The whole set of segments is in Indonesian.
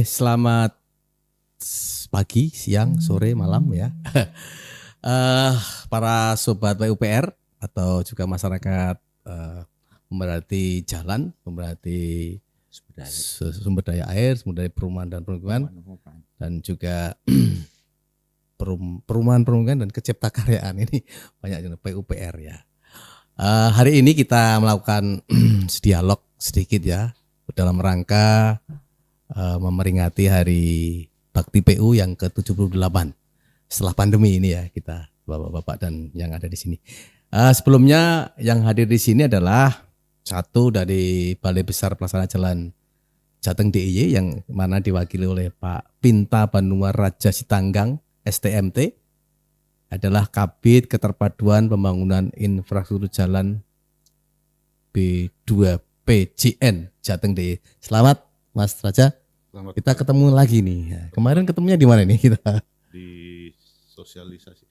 Selamat pagi, siang, sore, malam ya. Para sobat PUPR atau juga masyarakat pemerhati jalan, pemerhati sumber daya air, sumber daya perumahan dan permukiman, dan juga perumahan permukiman dan kecipta karyaan ini banyak PUPR ya. Hari ini kita melakukan dialog sedikit ya dalam rangka memperingati Hari Bakti PU yang ke-78 setelah pandemi ini ya kita bapak-bapak dan yang ada di sini. Sebelumnya yang hadir di sini adalah satu dari Balai Besar Pelaksana Jalan Jateng DIY yang mana diwakili oleh Pak Pinta Banuar Raja Sitanggang STMT, adalah Kabid Keterpaduan Pembangunan Infrastruktur Jalan B2PJN Jateng DIY. Selamat Mas Raja. Selamat. Kita ketemu lagi nih. Kemarin ketemunya di mana nih kita? Di sosialisasi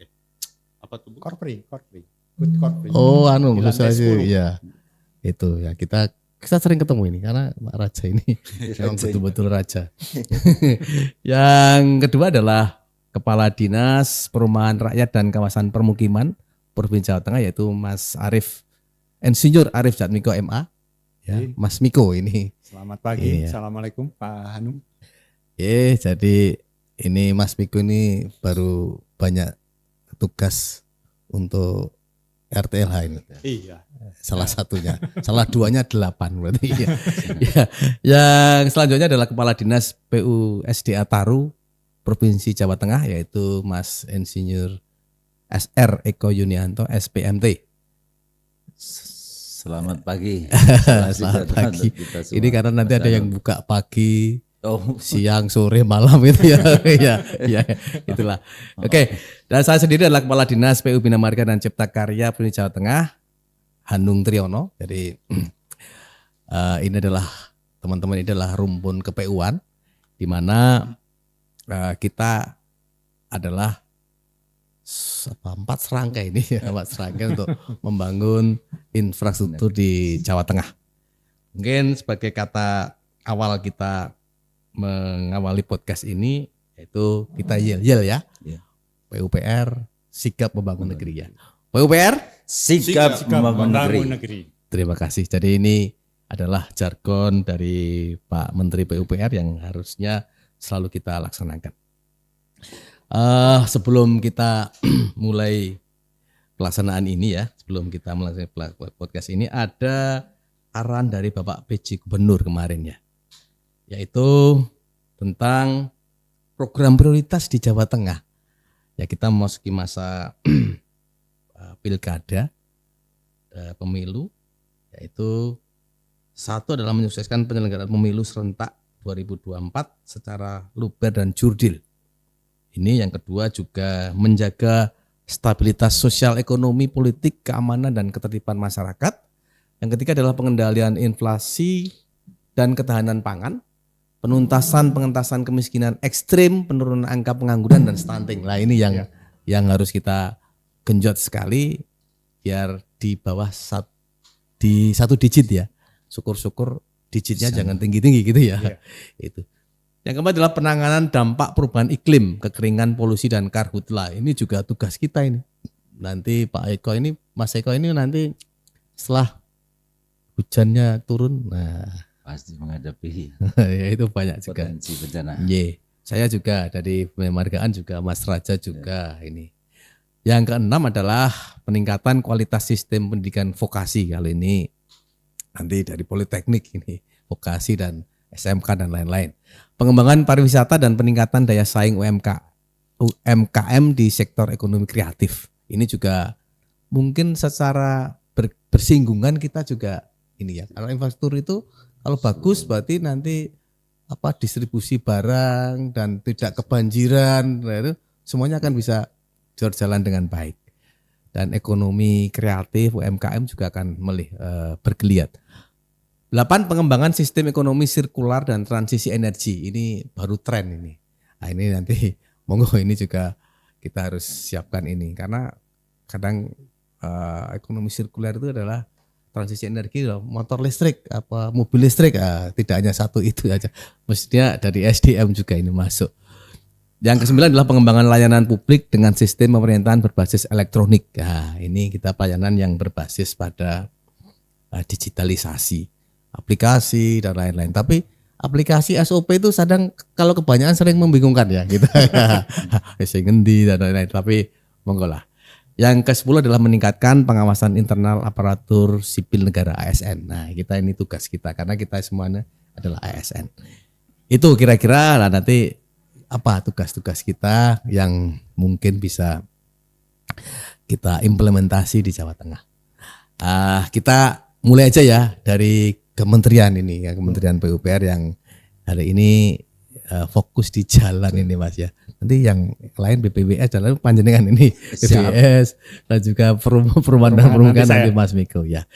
apa tuh? Korpri. Oh, sosialisasi ya. Itu ya kita sering ketemu ini karena Pak Raja ini memang betul-betul raja. Yang kedua adalah Kepala Dinas Perumahan Rakyat dan Kawasan Permukiman Provinsi Jawa Tengah, yaitu Mas Arif, Insinyur Arif Jatmiko MA. Ya, Mas Miko ini. Selamat pagi. Ya. Assalamualaikum Pak Hanum. Jadi ini Mas Miko ini baru banyak tugas untuk RTLH ini. Iya. Salah satunya, salah duanya 8 berarti. Ya. Ya. Yang selanjutnya adalah Kepala Dinas PU SDA Taru Provinsi Jawa Tengah, yaitu Mas Insinyur SR Eko Yunianto SPMT. Selamat pagi. Selamat pagi. Ini karena nanti ada yang buka pagi, siang, sore, malam itu ya. ya, itulah. Oke. Dan saya sendiri adalah Kepala Dinas PU Bina Marga dan Cipta Karya Provinsi Jawa Tengah, Hanung Triyono. Jadi ini adalah teman-teman, ini adalah rumpun KPU-an di mana kita adalah 4 serangkai ini, 4 serangkai untuk membangun infrastruktur di Jawa Tengah. Mungkin sebagai kata awal kita mengawali podcast ini, yaitu kita yel-yel ya. PUPR sigap membangun negeri ya. PUPR sigap membangun negeri. Terima kasih. Jadi ini adalah jargon dari Pak Menteri PUPR yang harusnya selalu kita laksanakan. Sebelum kita mulai pelaksanaan ini ya, sebelum kita melaksanakan podcast ini, ada arahan dari Bapak PJ Gubernur kemarin ya, yaitu tentang program prioritas di Jawa Tengah. Ya, kita memasuki masa pilkada, pemilu, yaitu satu adalah menyukseskan penyelenggaraan pemilu serentak 2024 secara luber dan jurdil. Ini yang kedua juga menjaga stabilitas sosial, ekonomi, politik, keamanan dan ketertiban masyarakat. Yang ketiga adalah pengendalian inflasi dan ketahanan pangan, pengentasan kemiskinan ekstrim, penurunan angka pengangguran dan stunting. Nah, ini yang harus kita genjot sekali biar di bawah di 1 digit ya. Syukur-syukur digitnya jangan tinggi-tinggi gitu ya. Itu. Yang keempat adalah penanganan dampak perubahan iklim, kekeringan, polusi dan karhutla. Ini juga tugas kita ini. Nanti Pak Eko ini, Mas Eko ini nanti setelah hujannya turun, nah pasti menghadapi ya itu banyak juga potensi bencana. Saya juga dari Pemargaan juga, Mas Raja juga ini. Yang keenam adalah peningkatan kualitas sistem pendidikan vokasi. Kali ini nanti dari Politeknik ini, vokasi dan SMK dan lain-lain. Pengembangan pariwisata dan peningkatan daya saing UMKM di sektor ekonomi kreatif. Ini juga mungkin secara bersinggungan kita juga ini ya. Kalau infrastruktur itu kalau bagus berarti nanti distribusi barang dan tidak kebanjiran, itu semuanya akan bisa berjalan dengan baik. Dan ekonomi kreatif UMKM juga akan bergeliat. 8. Pengembangan sistem ekonomi sirkular dan transisi energi. Ini baru tren ini. Nah, ini nanti monggo ini juga kita harus siapkan ini karena kadang ekonomi sirkular itu adalah transisi energi, motor listrik, apa mobil listrik, tidak hanya satu itu aja. Mestinya dari SDM juga ini masuk. Yang kesembilan adalah pengembangan layanan publik dengan sistem pemerintahan berbasis elektronik. Nah, ini kita pelayanan yang berbasis pada digitalisasi, aplikasi dan lain-lain. Tapi aplikasi SOP itu kadang kalau kebanyakan sering membingungkan ya gitu. Saya ngendi dan lain-lain. Tapi monggo lah. Yang ke-10 adalah meningkatkan pengawasan internal aparatur sipil negara ASN. Nah, kita ini tugas kita karena kita semuanya adalah ASN. Itu kira-kira lah nanti apa tugas-tugas kita yang mungkin bisa kita implementasi di Jawa Tengah. Kita mulai aja ya dari kementerian ini ya, Kementerian PUPR yang hari ini fokus di jalan ini Mas ya. Nanti yang lain BPWS jalan panjenengan ini BPWS dan juga perumahan dan permukaan nanti Mas Miko ya.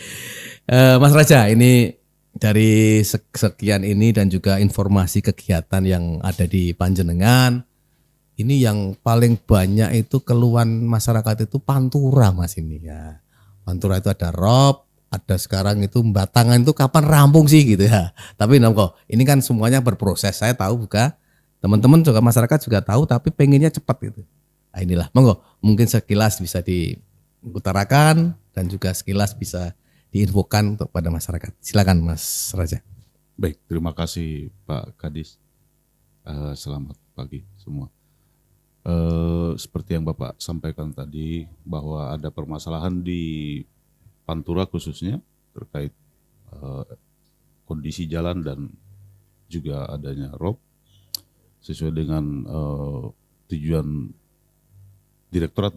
Mas Raja, ini dari sekian ini dan juga informasi kegiatan yang ada di panjenengan, ini yang paling banyak itu keluhan masyarakat itu Pantura Mas ini ya. Pantura itu ada rob, ada sekarang itu Batangan itu kapan rampung sih gitu ya. Tapi kok ini kan semuanya berproses. Saya tahu juga teman-teman juga masyarakat juga tahu tapi pengennya cepat gitu. Nah inilah monggo mungkin sekilas bisa diutarakan dan juga sekilas bisa diinfokan untuk pada masyarakat. Silakan Mas Raja. Baik, terima kasih Pak Kadis. Selamat pagi semua. Seperti yang Bapak sampaikan tadi bahwa ada permasalahan di Pantura khususnya terkait kondisi jalan dan juga adanya rob sesuai dengan tujuan Direktorat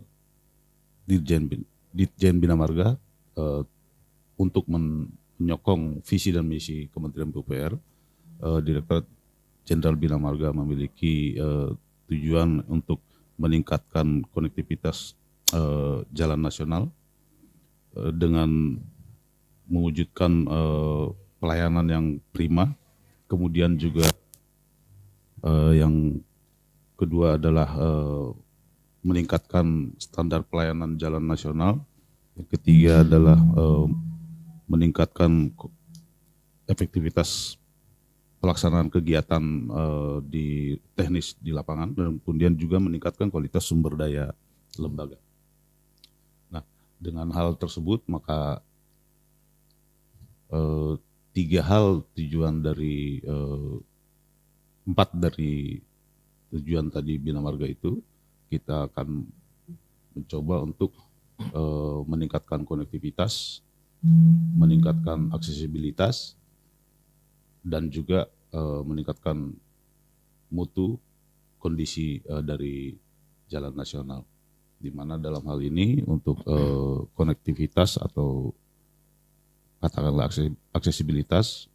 Ditjen Bina Marga untuk menyokong visi dan misi Kementerian PUPR. Direktorat Jenderal Bina Marga memiliki tujuan untuk meningkatkan konektivitas jalan nasional dengan mewujudkan pelayanan yang prima. Kemudian juga yang kedua adalah meningkatkan standar pelayanan jalan nasional. Yang ketiga adalah meningkatkan efektivitas pelaksanaan kegiatan di teknis di lapangan dan kemudian juga meningkatkan kualitas sumber daya lembaga. Nah, dengan hal tersebut maka 3 hal tujuan dari 4 dari tujuan tadi Bina Marga itu kita akan mencoba untuk meningkatkan konektivitas, meningkatkan aksesibilitas, dan juga meningkatkan mutu kondisi dari jalan nasional. Di mana dalam hal ini untuk konektivitas atau katakanlah aksesibilitas,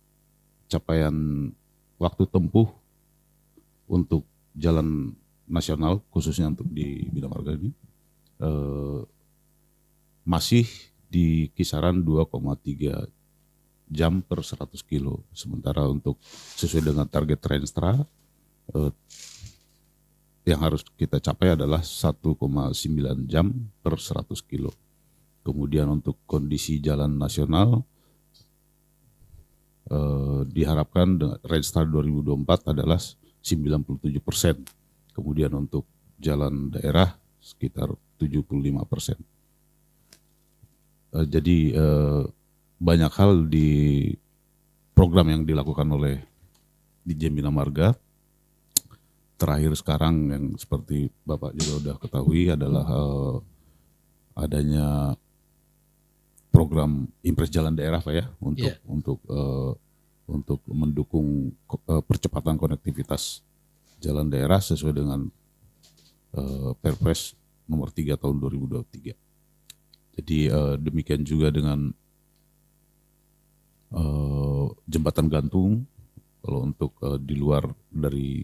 capaian waktu tempuh untuk jalan nasional khususnya untuk di Bina Marga ini masih di kisaran 2,3 jam per 100 kilo. Sementara untuk sesuai dengan target Renstra yang harus kita capai adalah 1,9 jam per 100 kilo. Kemudian untuk kondisi jalan nasional diharapkan Renstra 2024 adalah 97%. Kemudian untuk jalan daerah sekitar 75%. Jadi banyak hal di program yang dilakukan oleh Ditjen Bina Marga. Terakhir sekarang yang seperti Bapak juga sudah ketahui adalah adanya program Impres Jalan Daerah Pak ya untuk mendukung percepatan konektivitas jalan daerah sesuai dengan Perpres nomor 3 tahun 2023. Jadi demikian juga dengan jembatan gantung. Kalau untuk di luar dari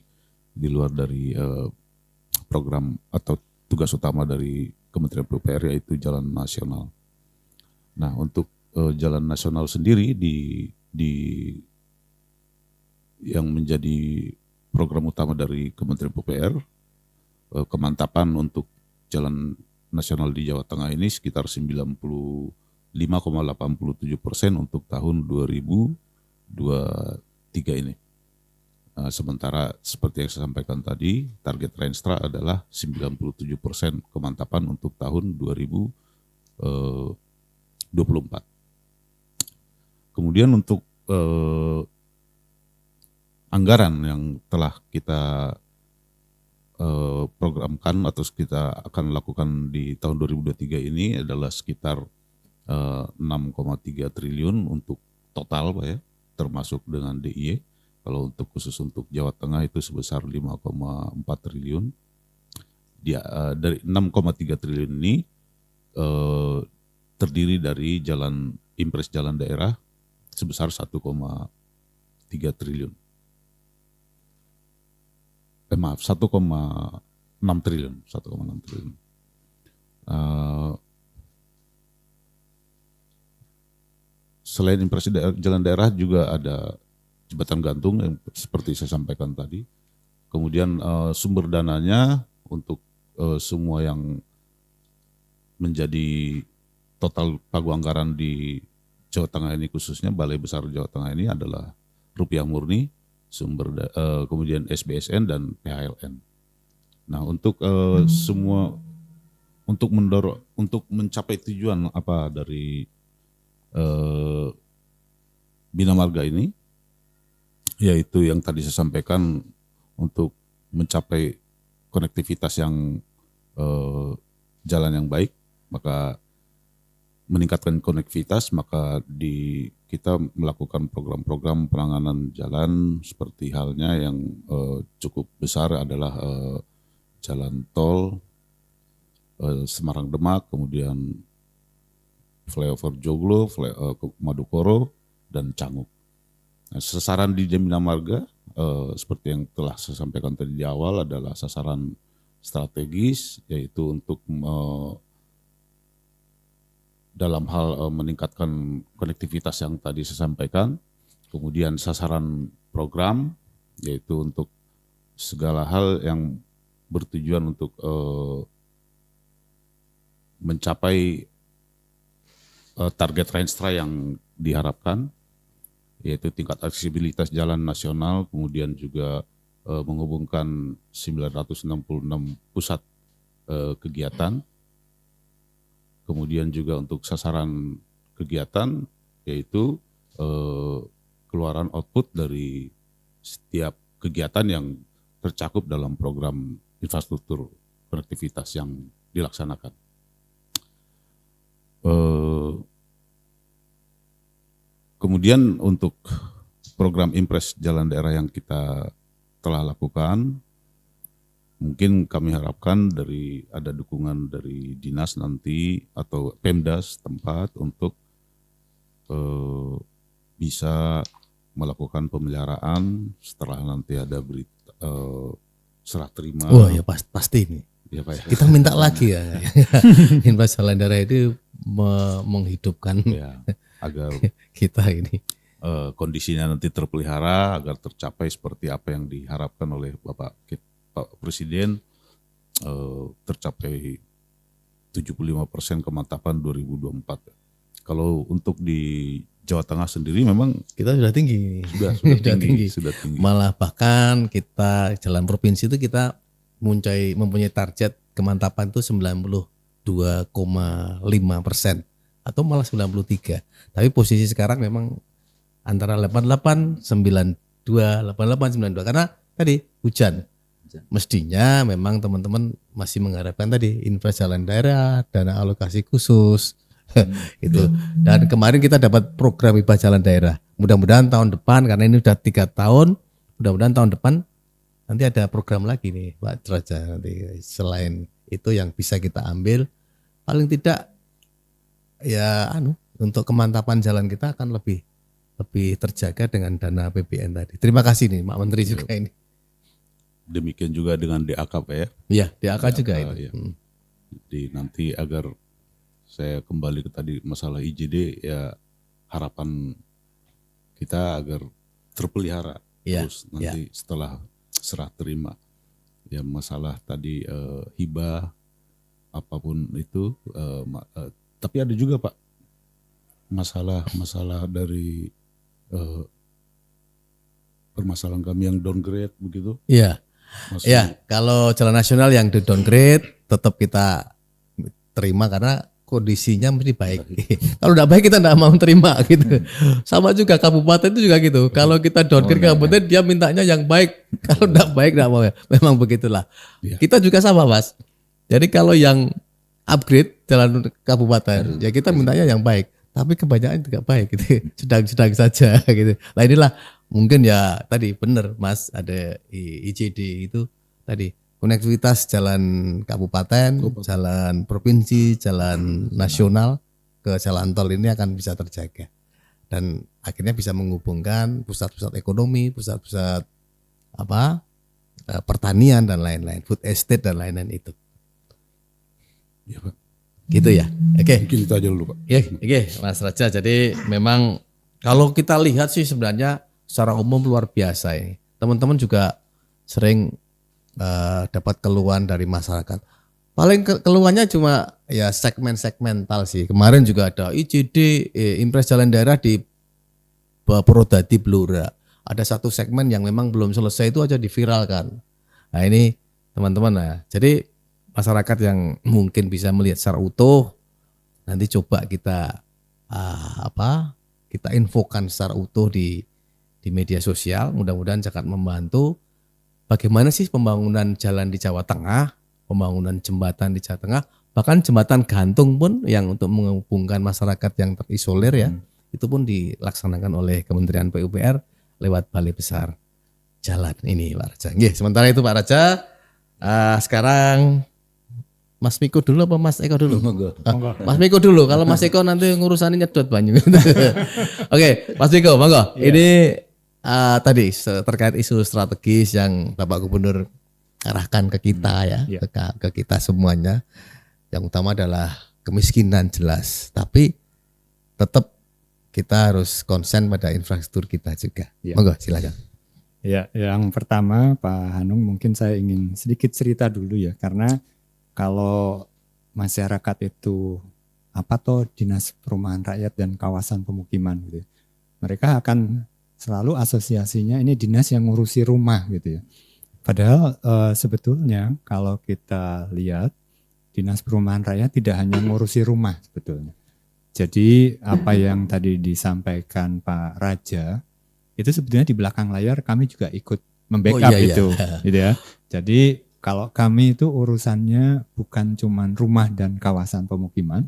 program atau tugas utama dari Kementerian PUPR yaitu jalan nasional. Nah untuk jalan nasional sendiri di yang menjadi program utama dari Kementerian PUPR, kemantapan untuk jalan nasional di Jawa Tengah ini sekitar 90 5,87% untuk tahun 2023 ini. Sementara seperti yang saya sampaikan tadi, target Renstra adalah 97% kemantapan untuk tahun 2024. Kemudian untuk anggaran yang telah kita programkan atau kita akan lakukan di tahun 2023 ini adalah sekitar 6,3 triliun untuk total Pak ya, termasuk dengan DIY. Kalau untuk khusus untuk Jawa Tengah itu sebesar 5,4 triliun. Dari 6,3 triliun ini terdiri dari impres jalan daerah sebesar 1,3 triliun. 1,6 triliun. Selain impres jalan daerah juga ada jembatan gantung yang seperti saya sampaikan tadi. Kemudian sumber dananya untuk semua yang menjadi total pagu anggaran di Jawa Tengah ini, khususnya Balai Besar Jawa Tengah ini adalah rupiah murni, kemudian SBSN dan PHLN. Nah, untuk semua untuk mencapai tujuan apa dari Bina Marga ini, yaitu yang tadi saya sampaikan untuk mencapai konektivitas yang jalan yang baik, maka meningkatkan konektivitas, maka kita melakukan program-program penanganan jalan seperti halnya yang cukup besar adalah jalan tol Semarang Demak, kemudian flyover Joglo, Madukoro, dan Canguk. Nah, sasaran di Bina Marga seperti yang telah saya sampaikan tadi di awal adalah sasaran strategis, yaitu untuk dalam hal meningkatkan konektivitas yang tadi saya sampaikan. Kemudian sasaran program, yaitu untuk segala hal yang bertujuan untuk mencapai target Renstra yang diharapkan, yaitu tingkat aksesibilitas jalan nasional, kemudian juga menghubungkan 966 pusat kegiatan. Kemudian juga untuk sasaran kegiatan, yaitu keluaran output dari setiap kegiatan yang tercakup dalam program infrastruktur konektivitas yang dilaksanakan. Kemudian untuk program impres jalan daerah yang kita telah lakukan, mungkin kami harapkan ada dukungan dari dinas nanti atau Pemda setempat untuk bisa melakukan pemeliharaan setelah nanti ada berita serah terima. Wah ya pasti nih. Ya, Pak, ya. Kita minta lagi ya. Impres jalan daerah itu menghidupkan ya, agar kita ini. Kondisinya nanti terpelihara agar tercapai seperti apa yang diharapkan oleh Pak Presiden, tercapai 75% kemantapan 2024. Kalau untuk di Jawa Tengah sendiri memang kita sudah tinggi. Sudah tinggi. Malah bahkan kita jalan provinsi itu kita mempunyai target kemantapan itu 92,5% atau malah 93. Tapi posisi sekarang memang antara 88, 92, 88, 92 karena tadi hujan. Mestinya memang teman-teman masih mengharapkan tadi infrastruktur jalan daerah, dana alokasi khusus itu. Dan kemarin kita dapat program hibah jalan daerah. Mudah-mudahan tahun depan, karena ini sudah 3 tahun, mudah-mudahan tahun depan nanti ada program lagi nih Pak Traja, nanti selain itu yang bisa kita ambil, paling tidak ya untuk kemantapan jalan kita akan lebih terjaga dengan dana APBN tadi. Terima kasih nih Pak Menteri juga ini. Demikian juga dengan DAK Pak ya. Iya, DAK juga itu. Ya. Jadi nanti agar saya kembali ke tadi masalah IJD, ya harapan kita agar terpelihara terus nanti setelah serah terima. Ya masalah tadi hibah apapun itu, tapi ada juga Pak masalah dari eh, permasalahan kami yang downgrade begitu. Iya. Masih Ya, kalau jalan nasional yang di downgrade tetap kita terima karena kondisinya mesti baik. Kalau tidak baik kita tidak mau terima gitu. Sama juga kabupaten itu juga gitu. Kalau kita downgrade kabupaten dia mintanya yang baik. Kalau tidak baik tidak mau ya. Memang begitulah. Iya. Kita juga sama Mas. Jadi kalau yang upgrade jalan kabupaten ya kita mintanya yang baik. Tapi kebanyakan tidak baik gitu. Sedang-sedang saja gitu. Nah inilah mungkin ya tadi benar Mas ada ICD itu tadi konektivitas jalan kabupaten, jalan provinsi, jalan nasional ke jalan tol ini akan bisa terjaga dan akhirnya bisa menghubungkan pusat-pusat ekonomi, pusat-pusat pertanian dan lain-lain, food estate dan lain-lain itu. ya, Pak. Gitu ya. Oke. Mungkin itu aja dulu Pak. Oke, Mas Raja. Jadi memang kalau kita lihat sih sebenarnya secara umum luar biasa ini. Teman-teman juga sering dapat keluhan dari masyarakat. Paling keluhannya cuma ya segmental sih. Kemarin juga ada ICD, Impres Jalan Daerah di Purwodadi Blora. Ada satu segmen yang memang belum selesai itu aja diviralkan. Nah ini teman-teman ya. Jadi masyarakat yang mungkin bisa melihat secara utuh, nanti coba kita kita infokan secara utuh di media sosial. Mudah-mudahan akan membantu bagaimana sih pembangunan jalan di Jawa Tengah, pembangunan jembatan di Jawa Tengah, bahkan jembatan gantung pun yang untuk menghubungkan masyarakat yang terisolir ya, itu pun dilaksanakan oleh Kementerian PUPR lewat Balai Besar Jalan ini Pak Raja. Nggih, sementara itu Pak Raja, sekarang Mas Miko dulu apa Mas Eko dulu? Mas Miko dulu. Kalau Mas Eko nanti ngurusannya nyedot banyak. Oke, Mas Miko, monggo. Ini tadi terkait isu strategis yang Bapak Gubernur arahkan ke kita ya, ke kita semuanya. Yang utama adalah kemiskinan jelas, tapi tetap kita harus konsen pada infrastruktur kita juga. Monggo, silakan. Ya, yang pertama Pak Hanung mungkin saya ingin sedikit cerita dulu ya, karena kalau masyarakat itu Dinas Perumahan Rakyat dan Kawasan Pemukiman gitu, mereka akan selalu asosiasinya ini dinas yang ngurusi rumah gitu ya. Padahal sebetulnya kalau kita lihat Dinas Perumahan Rakyat tidak hanya ngurusi rumah sebetulnya. Jadi apa yang tadi disampaikan Pak Raja itu sebetulnya di belakang layar kami juga ikut membackup itu, gitu ya. Jadi kalau kami itu urusannya bukan cuma rumah dan kawasan pemukiman,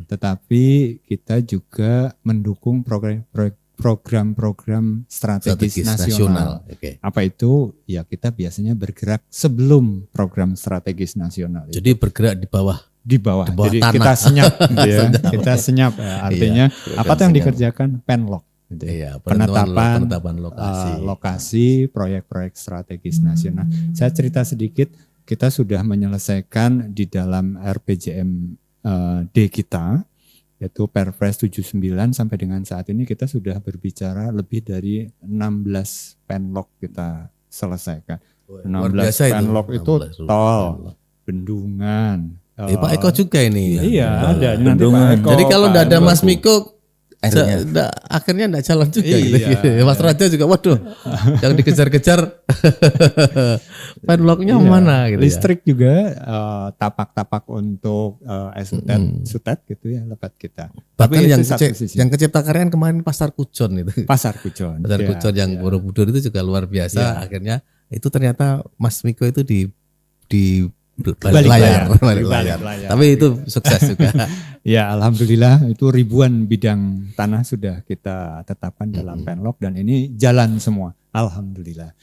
tetapi kita juga mendukung program-program strategis nasional. Okay. Apa itu? Ya kita biasanya bergerak sebelum program strategis nasional. Jadi bergerak di bawah. Di bawah. Jadi tanah. kita senyap, ya. Kita senyap. Ya. Artinya apa yang dikerjakan? Penlok. Gitu. Iya, penetapan lokasi. Lokasi proyek-proyek strategis nasional. Saya cerita sedikit, kita sudah menyelesaikan di dalam RPJMD kita, yaitu Perpres 79 sampai dengan saat ini kita sudah berbicara lebih dari 16 penlok kita selesaikan. 16 penlok itu tol, bendungan. Pak Eko juga ini. Iya, ada. Bendungan. Jadi kalau tidak ada Mas Miko, akhirnya enggak jalan juga gitu. Mas Raja juga waduh yang dikejar-kejar padlocknya mana gitu. Listrik juga tapak-tapak untuk sutet gitu ya lebat kita. Bahkan yang kecipta karya kemarin Pasar Kujon itu. Pasar Kujon yang Borobudur itu juga luar biasa. Akhirnya itu ternyata Mas Miko itu di balik layar. Tapi itu sukses juga. Ya alhamdulillah itu ribuan bidang tanah sudah kita tetapkan dalam penlok dan ini jalan semua. Alhamdulillah.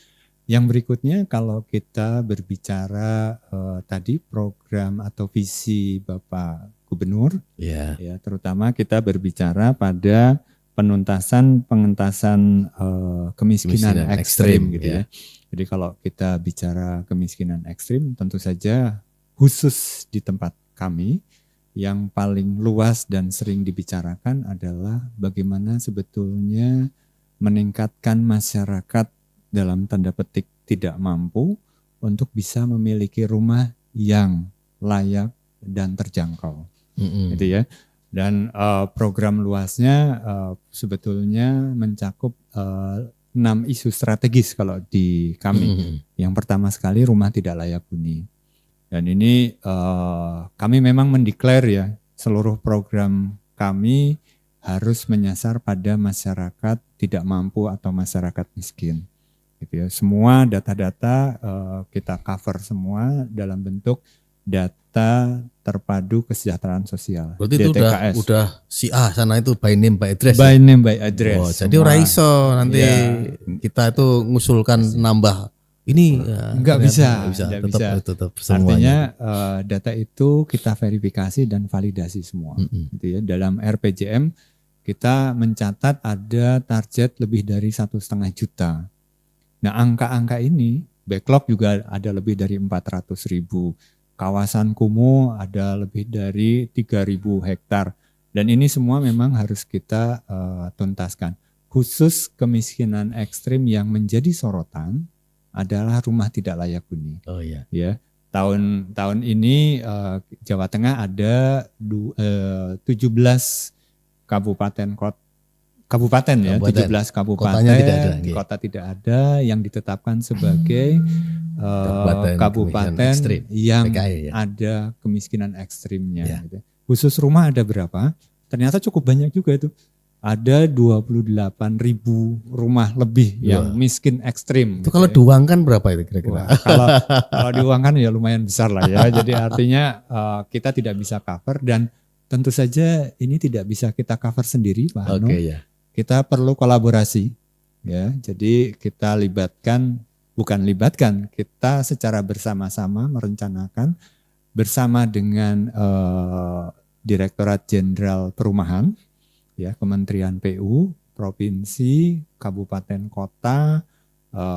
Yang berikutnya kalau kita berbicara tadi program atau visi Bapak Gubernur, ya terutama kita berbicara pada pengentasan kemiskinan ekstrim gitu ya. Jadi kalau kita bicara kemiskinan ekstrim tentu saja khusus di tempat kami yang paling luas dan sering dibicarakan adalah bagaimana sebetulnya meningkatkan masyarakat dalam tanda petik tidak mampu untuk bisa memiliki rumah yang layak dan terjangkau. Gitu ya. Dan program luasnya sebetulnya mencakup 6 isu strategis kalau di kami. Yang pertama sekali rumah tidak layak huni. Dan ini kami memang mendeklar ya, seluruh program kami harus menyasar pada masyarakat tidak mampu atau masyarakat miskin. Gitu ya. Semua data-data kita cover semua dalam bentuk data terpadu kesejahteraan sosial. Berarti itu DTKS. udah si A sana itu by name by address. By name by address. Oh, jadi ora iso nanti kita itu ngusulkan nambah ini Nggak bisa. Tetap semuanya. Artinya data itu kita verifikasi dan validasi semua. Gitu ya. Dalam RPJM kita mencatat ada target lebih dari 1,5 juta. Nah, angka-angka ini backlog juga ada lebih dari 400.000. Kawasan kumuh ada lebih dari 3.000 hektar. Dan ini semua memang harus kita tuntaskan. Khusus kemiskinan ekstrim yang menjadi sorotan adalah rumah tidak layak huni. Oh iya. Ya, tahun ini Jawa Tengah ada 17 kabupaten ya, 17 kabupaten, kota tidak ada yang ditetapkan sebagai kabupaten yang ada kemiskinan ekstrimnya. Ya. Gitu. Khusus rumah ada berapa? Ternyata cukup banyak juga itu. Ada 28.000 rumah lebih yang miskin ekstrim. Itu kalau diuangkan berapa itu kira-kira? Kalau diuangkan ya lumayan besar lah ya. Jadi artinya kita tidak bisa cover dan tentu saja ini tidak bisa kita cover sendiri, Pak Hanung. Kita perlu kolaborasi, ya. Jadi kita kita secara bersama-sama merencanakan bersama dengan Direktorat Jenderal Perumahan, ya, Kementerian PU, provinsi, kabupaten, kota,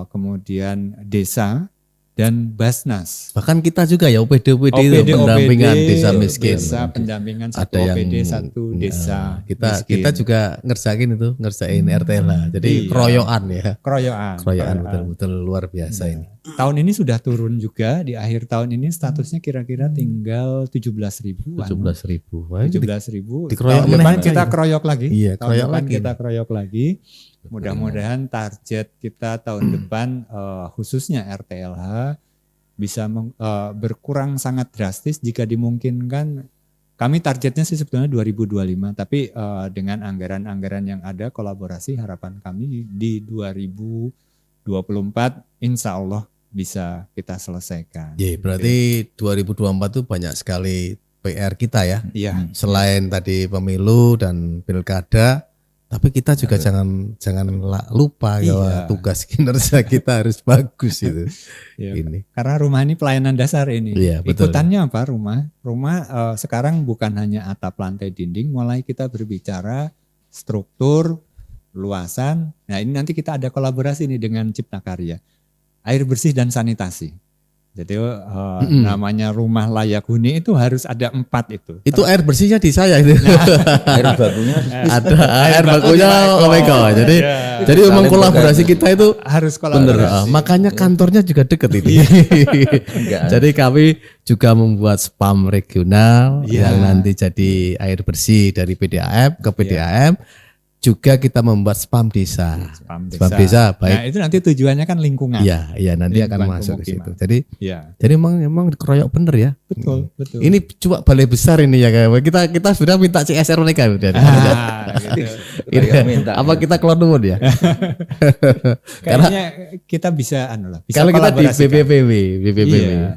kemudian desa. Dan Basnas. Bahkan kita juga ya OPD itu pendampingan desa miskin. Desa pendampingan satu OPD satu desa kita miskin. Kita juga ngerjain RTLH. Jadi keroyokan ya. Keroyokan betul-betul luar biasa ini. Tahun ini sudah turun juga, di akhir tahun ini statusnya kira-kira tinggal 17.000. 17.000. Tahun depan kita keroyok lagi. Iya, kita keroyok lagi. Mudah-mudahan target kita tahun depan khususnya RTLH bisa berkurang sangat drastis jika dimungkinkan. Kami targetnya sih sebetulnya 2025, tapi dengan anggaran-anggaran yang ada kolaborasi harapan kami di 2024 insya Allah bisa kita selesaikan. Iya, berarti 2024 itu banyak sekali PR kita ya. Iya. Selain tadi pemilu dan pilkada, tapi kita juga jangan lupa bahwa tugas kinerja kita harus bagus itu. Ini. Karena rumah ini pelayanan dasar ini. Iya, betul. Ikutannya apa rumah? Rumah sekarang bukan hanya atap, lantai, dinding, mulai kita berbicara struktur, luasan. Nah, ini nanti kita ada kolaborasi nih dengan Cipta Karya. Air bersih dan sanitasi. Jadi namanya rumah layak huni itu harus ada 4 itu. Itu air bersihnya di saya itu. Air bakunya ada air bakunya Omega. Jadi memang kolaborasi kita itu harus kolaborasi. Bener. Makanya kantornya juga deket ini. Jadi kami juga membuat spam regional yang nanti jadi air bersih dari PDAM ke PDAM. Juga kita membuat spam desa. Spam desa baik. Nah, itu nanti tujuannya kan lingkungan. Iya, nanti akan masuk ke situ. Jadi memang keroyok bener ya. Betul. Ini coba balai besar ini ya kayak kita sudah minta CSR mereka gitu. Apa kita keluar dulu ya? Kayaknya kita bisa kalau kita di BPPW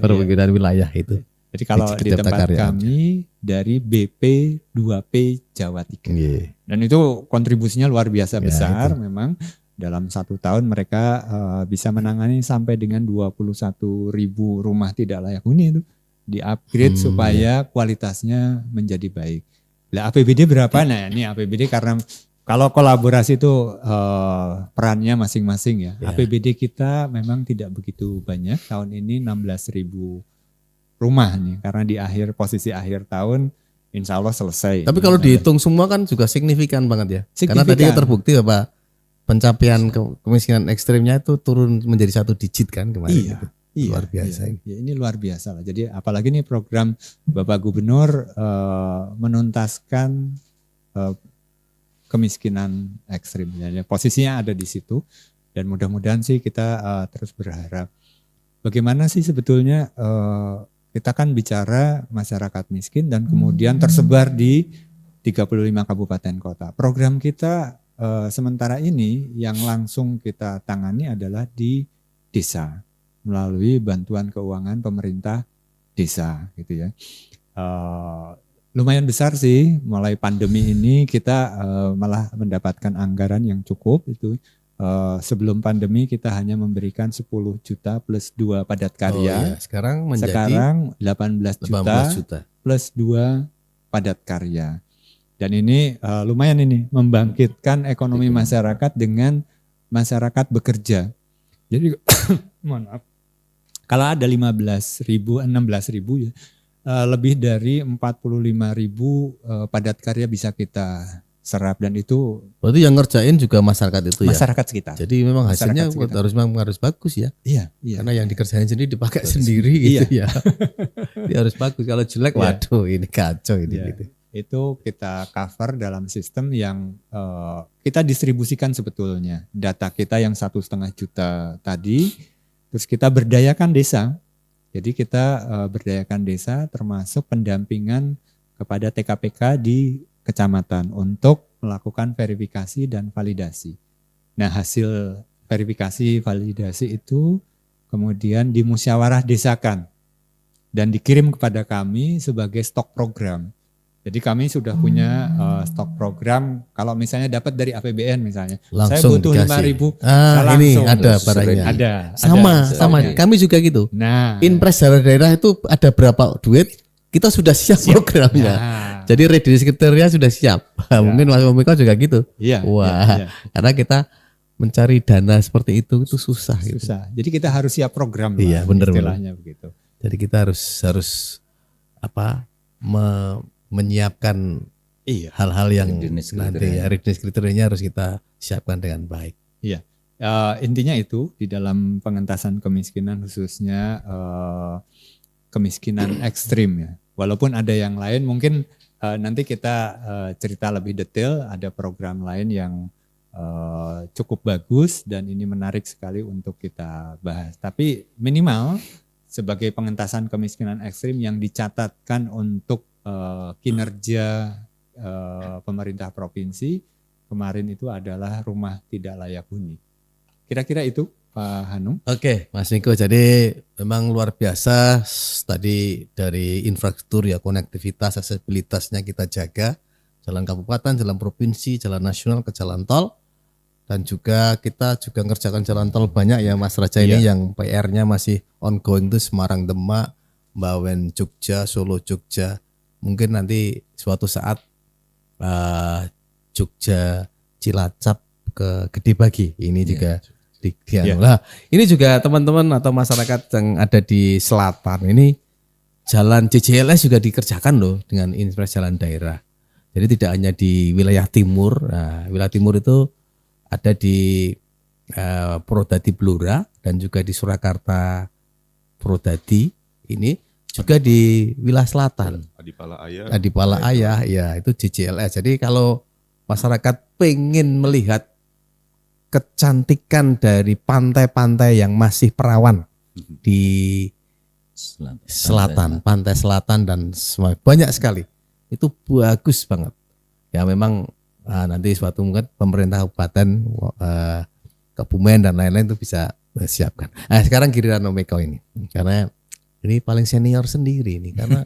perwakilan wilayah itu. Jadi kalau di tempat kami dari BP 2P Jawa 3. Dan itu kontribusinya luar biasa besar memang. Dalam 1 tahun mereka bisa menangani sampai dengan 21.000 rumah tidak layak huni itu. Di-upgrade supaya kualitasnya menjadi baik. Lah APBD berapa? Nah ini APBD karena kalau kolaborasi itu perannya masing-masing ya. APBD kita memang tidak begitu banyak. Tahun ini 16.000 rumah nih, karena di posisi akhir tahun insya Allah selesai. Tapi kalau dihitung semua kan juga signifikan banget ya. Karena tadi terbukti apa pencapaian kemiskinan ekstrimnya itu turun menjadi 1 digit kan kemarin. Iya. Gitu. Luar biasa ini. Ini luar biasa lah. Jadi apalagi nih program Bapak Gubernur menuntaskan kemiskinan ekstrim. Ya, posisinya ada di situ dan mudah-mudahan sih kita terus berharap. Bagaimana sih sebetulnya kita kan bicara masyarakat miskin dan kemudian tersebar di 35 kabupaten kota. Program kita sementara ini yang langsung kita tangani adalah di desa melalui bantuan keuangan pemerintah desa gitu ya. Lumayan besar sih, mulai pandemi ini kita malah mendapatkan anggaran yang cukup itu. Sebelum pandemi kita hanya memberikan 10 juta plus 2 padat karya. Sekarang menjadi Sekarang 18 juta plus 2 padat karya. Dan ini lumayan ini membangkitkan ekonomi masyarakat dengan masyarakat bekerja. Jadi mohon maaf. Kalau ada 16.000 ya, lebih dari 45.000 padat karya bisa kita serap dan itu. Berarti yang ngerjain juga masyarakat itu ya. Masyarakat sekitar. Jadi memang hasilnya sekitar. harus bagus ya. Iya. Karena yang dikerjain sendiri dipakai sendiri gitu ya. Dia harus bagus. Kalau jelek, waduh ini kacau ini gitu. Itu kita cover dalam sistem yang kita distribusikan sebetulnya data kita yang 1,5 juta tadi, terus kita berdayakan desa. Jadi kita berdayakan desa termasuk pendampingan kepada TKPK di kecamatan untuk melakukan verifikasi dan validasi. Nah hasil verifikasi validasi itu kemudian dimusyawarah desakan dan dikirim kepada kami sebagai stok program. Jadi kami sudah punya stok program. Kalau misalnya dapat dari APBN misalnya, langsung saya butuh 5.000. Ini ada barangnya. Ada. Sama. Kami juga gitu. Nah, Inpres daerah itu ada berapa duit, kita sudah siap programnya. Jadi readiness kriteria sudah siap. Mungkin Mas Omiko juga gitu. Iya. Wah, karena kita mencari dana seperti itu susah. Gitu. Jadi kita harus siap program. Iya, benar. Istilahnya begitu. Jadi kita harus menyiapkan hal-hal yang nanti ya readiness kriterianya harus kita siapkan dengan baik. Iya, intinya itu di dalam pengentasan kemiskinan khususnya kemiskinan ekstrim ya. Walaupun ada yang lain mungkin nanti kita cerita lebih detail. Ada program lain yang cukup bagus dan ini menarik sekali untuk kita bahas. Tapi minimal sebagai pengentasan kemiskinan ekstrim yang dicatatkan untuk kinerja pemerintah provinsi kemarin itu adalah rumah tidak layak huni. Kira-kira itu Pak Hanung. Oke Mas Miko, jadi memang luar biasa tadi dari infrastruktur ya, konektivitas, aksesibilitasnya kita jaga, jalan kabupaten, jalan provinsi, jalan nasional ke jalan tol, dan juga kita juga ngerjakan jalan tol banyak ya Mas Raja ini yang PR-nya masih ongoing itu Semarang Demak, Bawen Jogja, Solo Jogja. Mungkin nanti suatu saat Jogja Cilacap ke Gede Bagi ini juga Nah, ini juga teman-teman atau masyarakat yang ada di selatan ini jalan JJLS juga dikerjakan loh dengan infrastruktur jalan daerah. Jadi tidak hanya di wilayah timur. Nah, wilayah timur itu ada di Purwodadi Blora dan juga di Surakarta Purwodadi ini. Juga di wilayah selatan, Adipala Ayah, ya itu JJLS. Jadi kalau masyarakat pengen melihat kecantikan dari pantai-pantai yang masih perawan di selatan, pantai selatan dan semua banyak sekali, itu bagus banget. Ya memang nanti suatu mungkin pemerintah kabupaten, Kebumen dan lain-lain itu bisa siapkan. Nah sekarang giliran Omiko ini, karena ini paling senior sendiri nih karena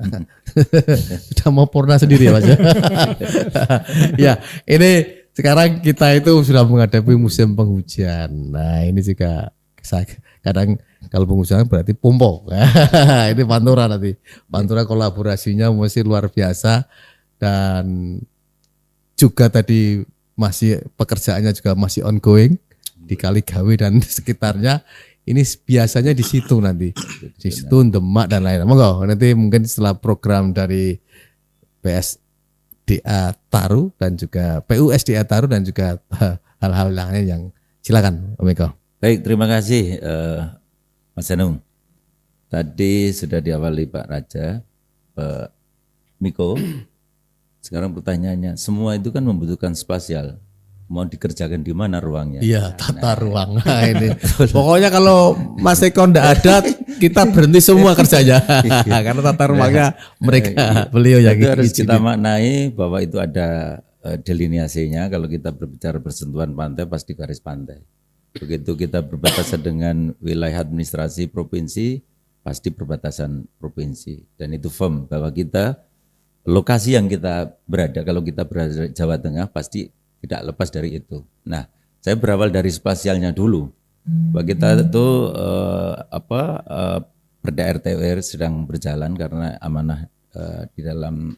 sudah mau purna sendiri ya Mas. Ya, ini sekarang kita itu sudah menghadapi musim penghujan. Nah, ini juga kadang kalau penghujan berarti pompo. Ini Pantura nanti. Pantura kolaborasinya masih luar biasa dan juga tadi masih pekerjaannya juga masih ongoing di Kaligawe dan sekitarnya. Ini biasanya di situ nanti, di situ Demak dan lain-lain. Monggo nanti mungkin setelah program dari PSDA Taru dan juga PUSDA Taru dan juga hal-hal lainnya yang silakan Om Eko. Baik, terima kasih Mas Hanung. Tadi sudah diawali Pak Raja, Pak Miko. Sekarang pertanyaannya, semua itu kan membutuhkan spasial. Mau dikerjakan di mana ruangnya? Iya, tata ruang. Nah, ini. Pokoknya kalau Mas Eko enggak ada, kita berhenti semua kerjanya. Karena tata ruangnya mereka, beliau yang itu harus kita izinin. maknai bahwa itu ada delineasinya. Kalau kita berbicara bersentuhan pantai, pasti garis pantai. Begitu kita berbatasan dengan wilayah administrasi provinsi, pasti perbatasan provinsi. Dan itu firm bahwa kita, lokasi yang kita berada, kalau kita berada di Jawa Tengah, pasti tidak lepas dari itu. Nah, saya berawal dari spasialnya dulu. Bahwa kita itu Perda RTWR sedang berjalan karena amanah di dalam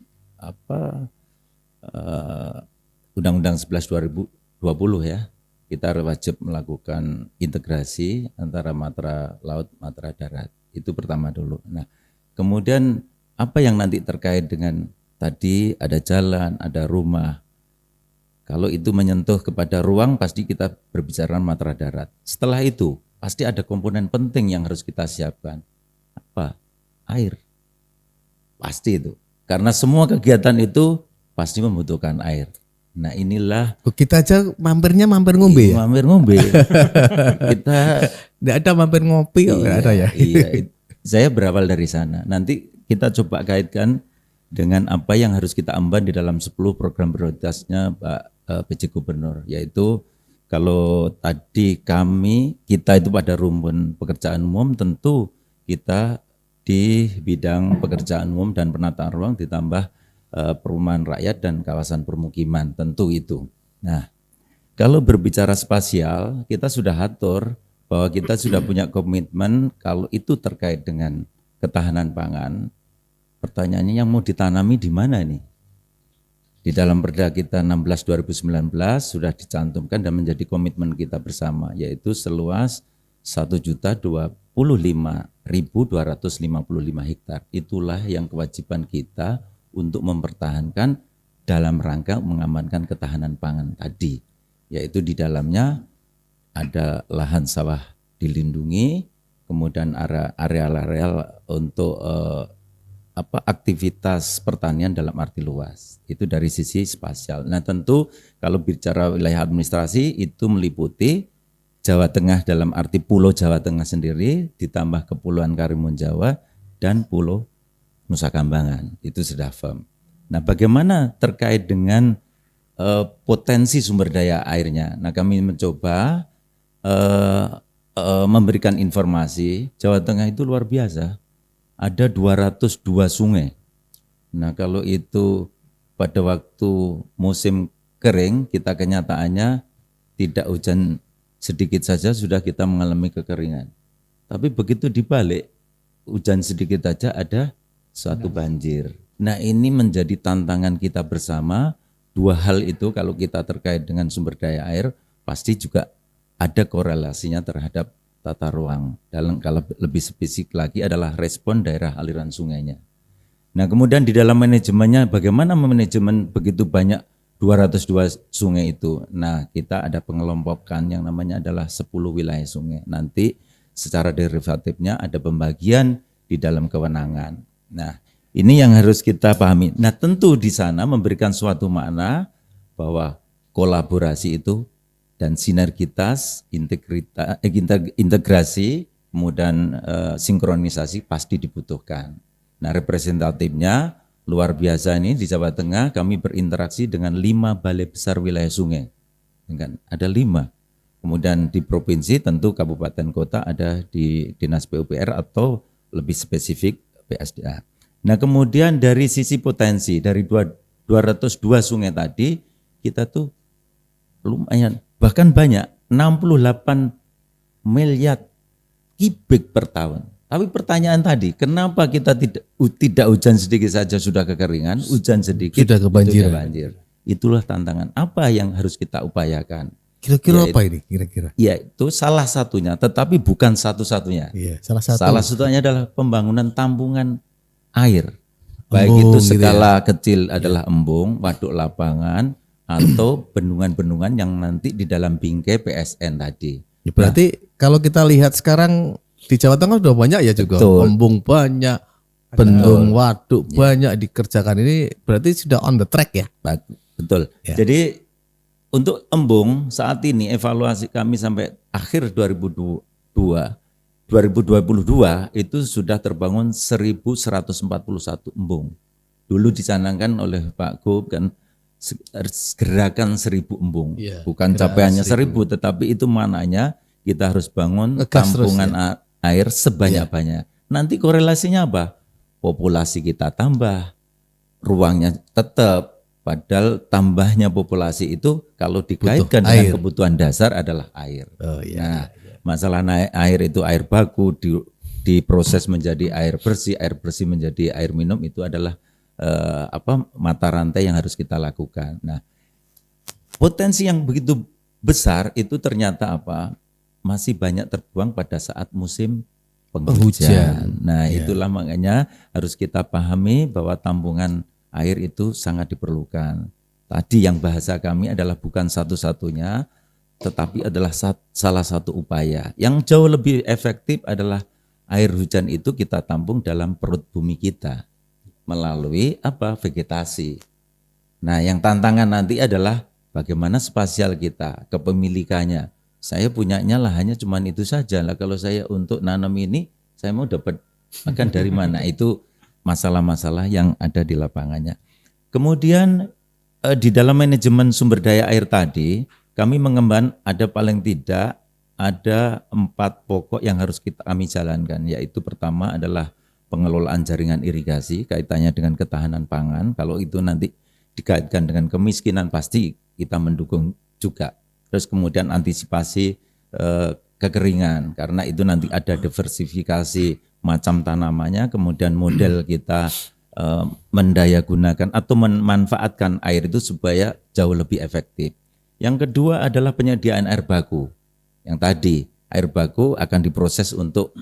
Undang-Undang 11 2020 ya. Kita wajib melakukan integrasi antara matra laut, matra darat. Itu pertama dulu. Nah, kemudian apa yang nanti terkait dengan tadi ada jalan, ada rumah. Kalau itu menyentuh kepada ruang, pasti kita berbicara matra darat. Setelah itu, pasti ada komponen penting yang harus kita siapkan. Apa? Air. Pasti itu. Karena semua kegiatan itu pasti membutuhkan air. Nah inilah. Kita aja mampir ngombe ya? Mampir ngombe. Kita Enggak ada mampir ngopi kok, enggak ada ya? Iya, saya berawal dari sana. Nanti kita coba kaitkan dengan apa yang harus kita emban di dalam 10 program prioritasnya Pak PJ Gubernur, yaitu kalau tadi kita itu pada rumpun pekerjaan umum, tentu kita di bidang pekerjaan umum dan penataan ruang ditambah perumahan rakyat dan kawasan permukiman, tentu itu. Nah, kalau berbicara spasial, kita sudah atur bahwa kita sudah punya komitmen kalau itu terkait dengan ketahanan pangan. Pertanyaannya yang mau ditanami di mana nih? Di dalam Perda kita 16 2019 sudah dicantumkan dan menjadi komitmen kita bersama, yaitu seluas 1.025.255 hektar. Itulah yang kewajiban kita untuk mempertahankan dalam rangka mengamankan ketahanan pangan tadi, yaitu di dalamnya ada lahan sawah dilindungi, kemudian areal-areal untuk aktivitas pertanian dalam arti luas. Itu dari sisi spasial. Nah tentu kalau bicara wilayah administrasi itu meliputi Jawa Tengah dalam arti Pulau Jawa Tengah sendiri, ditambah Kepulauan Karimun Jawa dan Pulau Nusa Kambangan, itu sudah firm. Nah bagaimana terkait dengan potensi sumber daya airnya? Nah kami mencoba memberikan informasi, Jawa Tengah itu luar biasa, ada 202 sungai. Nah kalau itu pada waktu musim kering, kita kenyataannya tidak hujan sedikit saja sudah kita mengalami kekeringan. Tapi begitu dibalik, hujan sedikit saja ada suatu banjir. Nah ini menjadi tantangan kita bersama. Dua hal itu kalau kita terkait dengan sumber daya air pasti juga ada korelasinya terhadap tata ruang. Dalam kalau lebih spesifik lagi adalah respon daerah aliran sungainya. Nah kemudian di dalam manajemennya bagaimana manajemen begitu banyak 202 sungai itu. Nah kita ada pengelompokan yang namanya adalah 10 wilayah sungai. Nanti secara derivatifnya ada pembagian di dalam kewenangan. Nah, ini yang harus kita pahami. Nah, tentu di sana memberikan suatu makna bahwa kolaborasi itu dan sinergitas, integrasi, kemudian sinkronisasi pasti dibutuhkan. Nah, representatifnya luar biasa ini di Jawa Tengah kami berinteraksi dengan 5 balai besar wilayah sungai. Ada 5. Kemudian di provinsi tentu kabupaten kota ada di Dinas PUPR atau lebih spesifik PSDA. Nah kemudian dari sisi potensi dari 202 sungai tadi kita tuh lumayan bahkan banyak 68 miliar kubik per tahun. Tapi pertanyaan tadi kenapa kita tidak hujan sedikit saja sudah kekeringan, hujan sedikit sudah kebanjiran. Banjir. Itulah tantangan apa yang harus kita upayakan. Kira-kira apa ini kira-kira? Ya itu salah satunya, tetapi bukan satu-satunya. Iya, salah satunya adalah pembangunan tampungan air. Baik embung, itu skala gitu ya? Kecil adalah embung, waduk lapangan, atau bendungan-bendungan yang nanti di dalam bingkai PSN tadi. Ya, berarti kalau kita lihat sekarang di Jawa Tengah sudah banyak ya juga. Betul. Embung banyak, bendung, waduk banyak dikerjakan. Ini berarti sudah on the track ya. Betul. Ya. Jadi untuk embung saat ini evaluasi kami sampai akhir 2022 itu sudah terbangun 1.141 embung. Dulu dicanangkan oleh Pak Gub kan gerakan 1.000 embung. Iya, Bukan gerakan capaiannya 1.000. 1.000 tetapi itu maknanya kita harus bangun Ngegas terus tampungan air sebanyak-banyak. Nanti korelasinya apa? Populasi kita tambah, ruangnya tetap. Padahal tambahnya populasi itu kalau dikaitkan Butuh dengan air. kebutuhan dasar adalah air. Oh iya. Nah, masalah air itu air baku diproses menjadi air bersih menjadi air minum itu adalah mata rantai yang harus kita lakukan. Nah, potensi yang begitu besar itu ternyata masih banyak terbuang pada saat musim penghujan. Nah, itulah makanya harus kita pahami bahwa tampungan air itu sangat diperlukan. Tadi yang bahasa kami adalah bukan satu-satunya, tetapi adalah salah satu upaya. Yang jauh lebih efektif adalah air hujan itu kita tampung dalam perut bumi kita melalui vegetasi. Nah, yang tantangan nanti adalah bagaimana spasial kita, kepemilikannya. Saya punyanya lahannya cuma itu saja. Lah kalau saya untuk nanam ini, saya mau dapat makan dari mana? Itu masalah-masalah yang ada di lapangannya. Kemudian di dalam manajemen sumber daya air tadi, kami mengembangkan paling tidak ada 4 pokok yang harus kami jalankan, yaitu pertama adalah pengelolaan jaringan irigasi, kaitannya dengan ketahanan pangan. Kalau itu nanti dikaitkan dengan kemiskinan pasti kita mendukung juga. Terus kemudian antisipasi kekeringan, karena itu nanti ada diversifikasi macam tanamannya, kemudian model kita mendayagunakan atau memanfaatkan air itu supaya jauh lebih efektif. Yang kedua adalah penyediaan air baku. Yang tadi air baku akan diproses untuk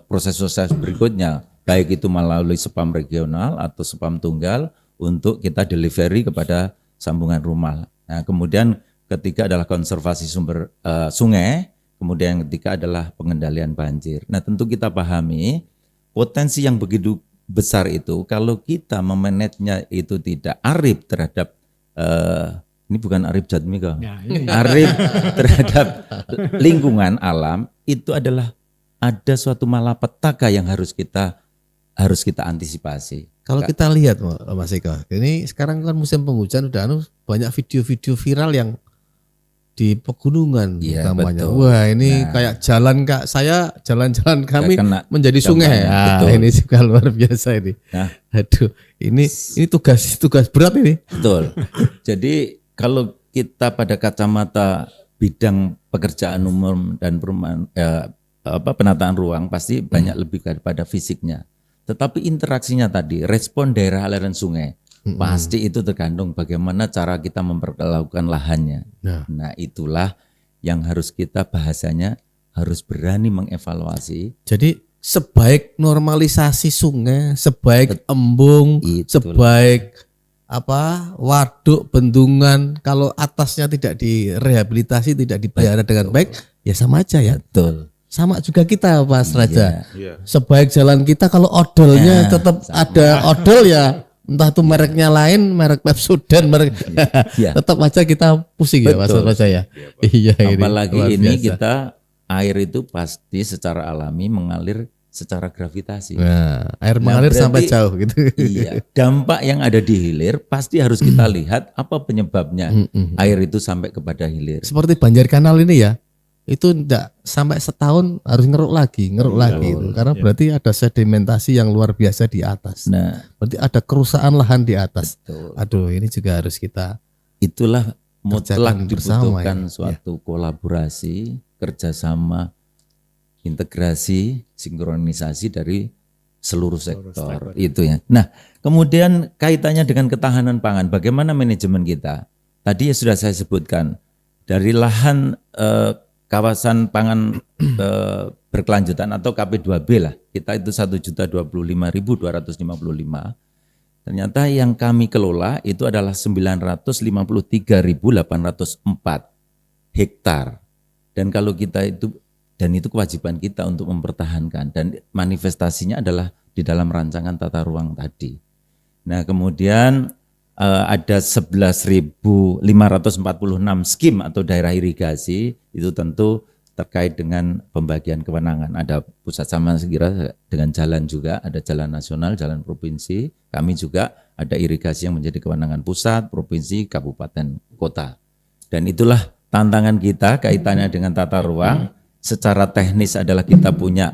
proses-proses berikutnya, baik itu melalui spam regional atau spam tunggal untuk kita delivery kepada sambungan rumah. Nah, kemudian ketiga adalah konservasi sumber sungai. Kemudian yang ketiga adalah pengendalian banjir. Nah, tentu kita pahami potensi yang begitu besar itu kalau kita memanagenya itu tidak arif terhadap ini bukan arif jadmi kok. Arif terhadap lingkungan alam itu adalah ada suatu malapetaka yang harus kita antisipasi. Kalau kita lihat Mas Eko, ini sekarang kan musim penghujan udah banyak video-video viral yang di pegunungan utamanya. Betul. Wah, ini kayak jalan-jalan kami kena menjadi sungai. Betul. Ini juga luar biasa ini. Nah, Aduh, ini tugas berat ini. betul. Jadi kalau kita pada kacamata bidang pekerjaan umum dan perumahan penataan ruang pasti banyak lebih pada fisiknya. Tetapi interaksinya tadi, respon daerah aliran sungai, pasti itu tergantung bagaimana cara kita memperlakukan lahannya. Nah, itulah yang harus kita bahasanya harus berani mengevaluasi. Jadi sebaik normalisasi sungai, sebaik embung, sebaik waduk, bendungan, kalau atasnya tidak direhabilitasi, tidak dipelihara dengan baik, ya sama aja ya. Betul. Sama juga kita Mas Raja. Iya. Sebaik jalan kita kalau odolnya tetap ada odol ya, entah itu mereknya lain, merek Pepsodent, merek tetap aja kita pusing ya Mas Raja ya. Iya, apalagi biasa. ini kita air itu pasti secara alami mengalir secara gravitasi. Nah, air mengalir berarti, sampai jauh gitu. Iya, dampak yang ada di hilir pasti harus kita lihat apa penyebabnya air itu sampai kepada hilir. Seperti banjir kanal ini ya. Itu enggak sampai setahun harus ngeruk lagi itu. Karena berarti ada sedimentasi yang luar biasa di atas. Nah, berarti ada kerusakan lahan di atas. betul. Aduh, ini juga harus kita Itulah mutlak bersama dibutuhkan ya. suatu kolaborasi, kerjasama, integrasi, sinkronisasi dari seluruh sektor itu ya. Nah, kemudian kaitannya dengan ketahanan pangan, bagaimana manajemen kita? Tadi ya sudah saya sebutkan dari lahan kawasan pangan berkelanjutan atau KP2B lah, kita itu 1.025.255. Ternyata yang kami kelola itu adalah 953.804 hektar. Dan kalau kita itu Dan itu kewajiban kita untuk mempertahankan, dan manifestasinya adalah di dalam rancangan tata ruang tadi. Nah, kemudian ada 11.546 skim atau daerah irigasi, itu tentu terkait dengan pembagian kewenangan. Ada pusat sama sekira dengan jalan juga, ada jalan nasional, jalan provinsi. Kami juga ada irigasi yang menjadi kewenangan pusat, provinsi, kabupaten, kota. Dan itulah tantangan kita kaitannya dengan tata ruang. Secara teknis adalah kita punya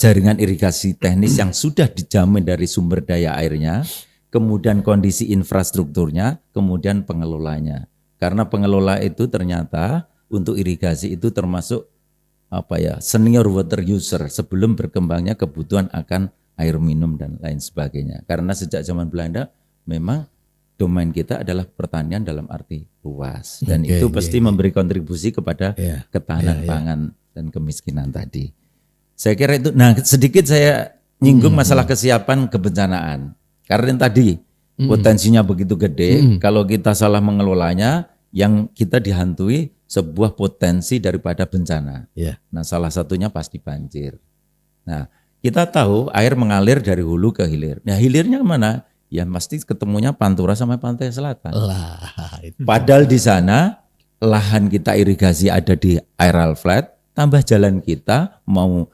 jaringan irigasi teknis yang sudah dijamin dari sumber daya airnya, kemudian kondisi infrastrukturnya, kemudian pengelolanya. Karena pengelola itu ternyata untuk irigasi itu termasuk senior water user sebelum berkembangnya kebutuhan akan air minum dan lain sebagainya. Karena sejak zaman Belanda memang domain kita adalah pertanian dalam arti luas, dan itu pasti memberi kontribusi kepada ketahanan pangan dan kemiskinan tadi. Saya kira itu. Nah, sedikit saya nyinggung masalah kesiapan kebencanaan. Karena tadi potensinya begitu gede, kalau kita salah mengelolanya, yang kita dihantui sebuah potensi daripada bencana. Nah, salah satunya pasti banjir. Nah, kita tahu air mengalir dari hulu ke hilir. Nah, hilirnya kemana? Ya pasti ketemunya Pantura sama pantai selatan. Padahal di sana lahan kita irigasi ada di aerial flat, tambah jalan kita mau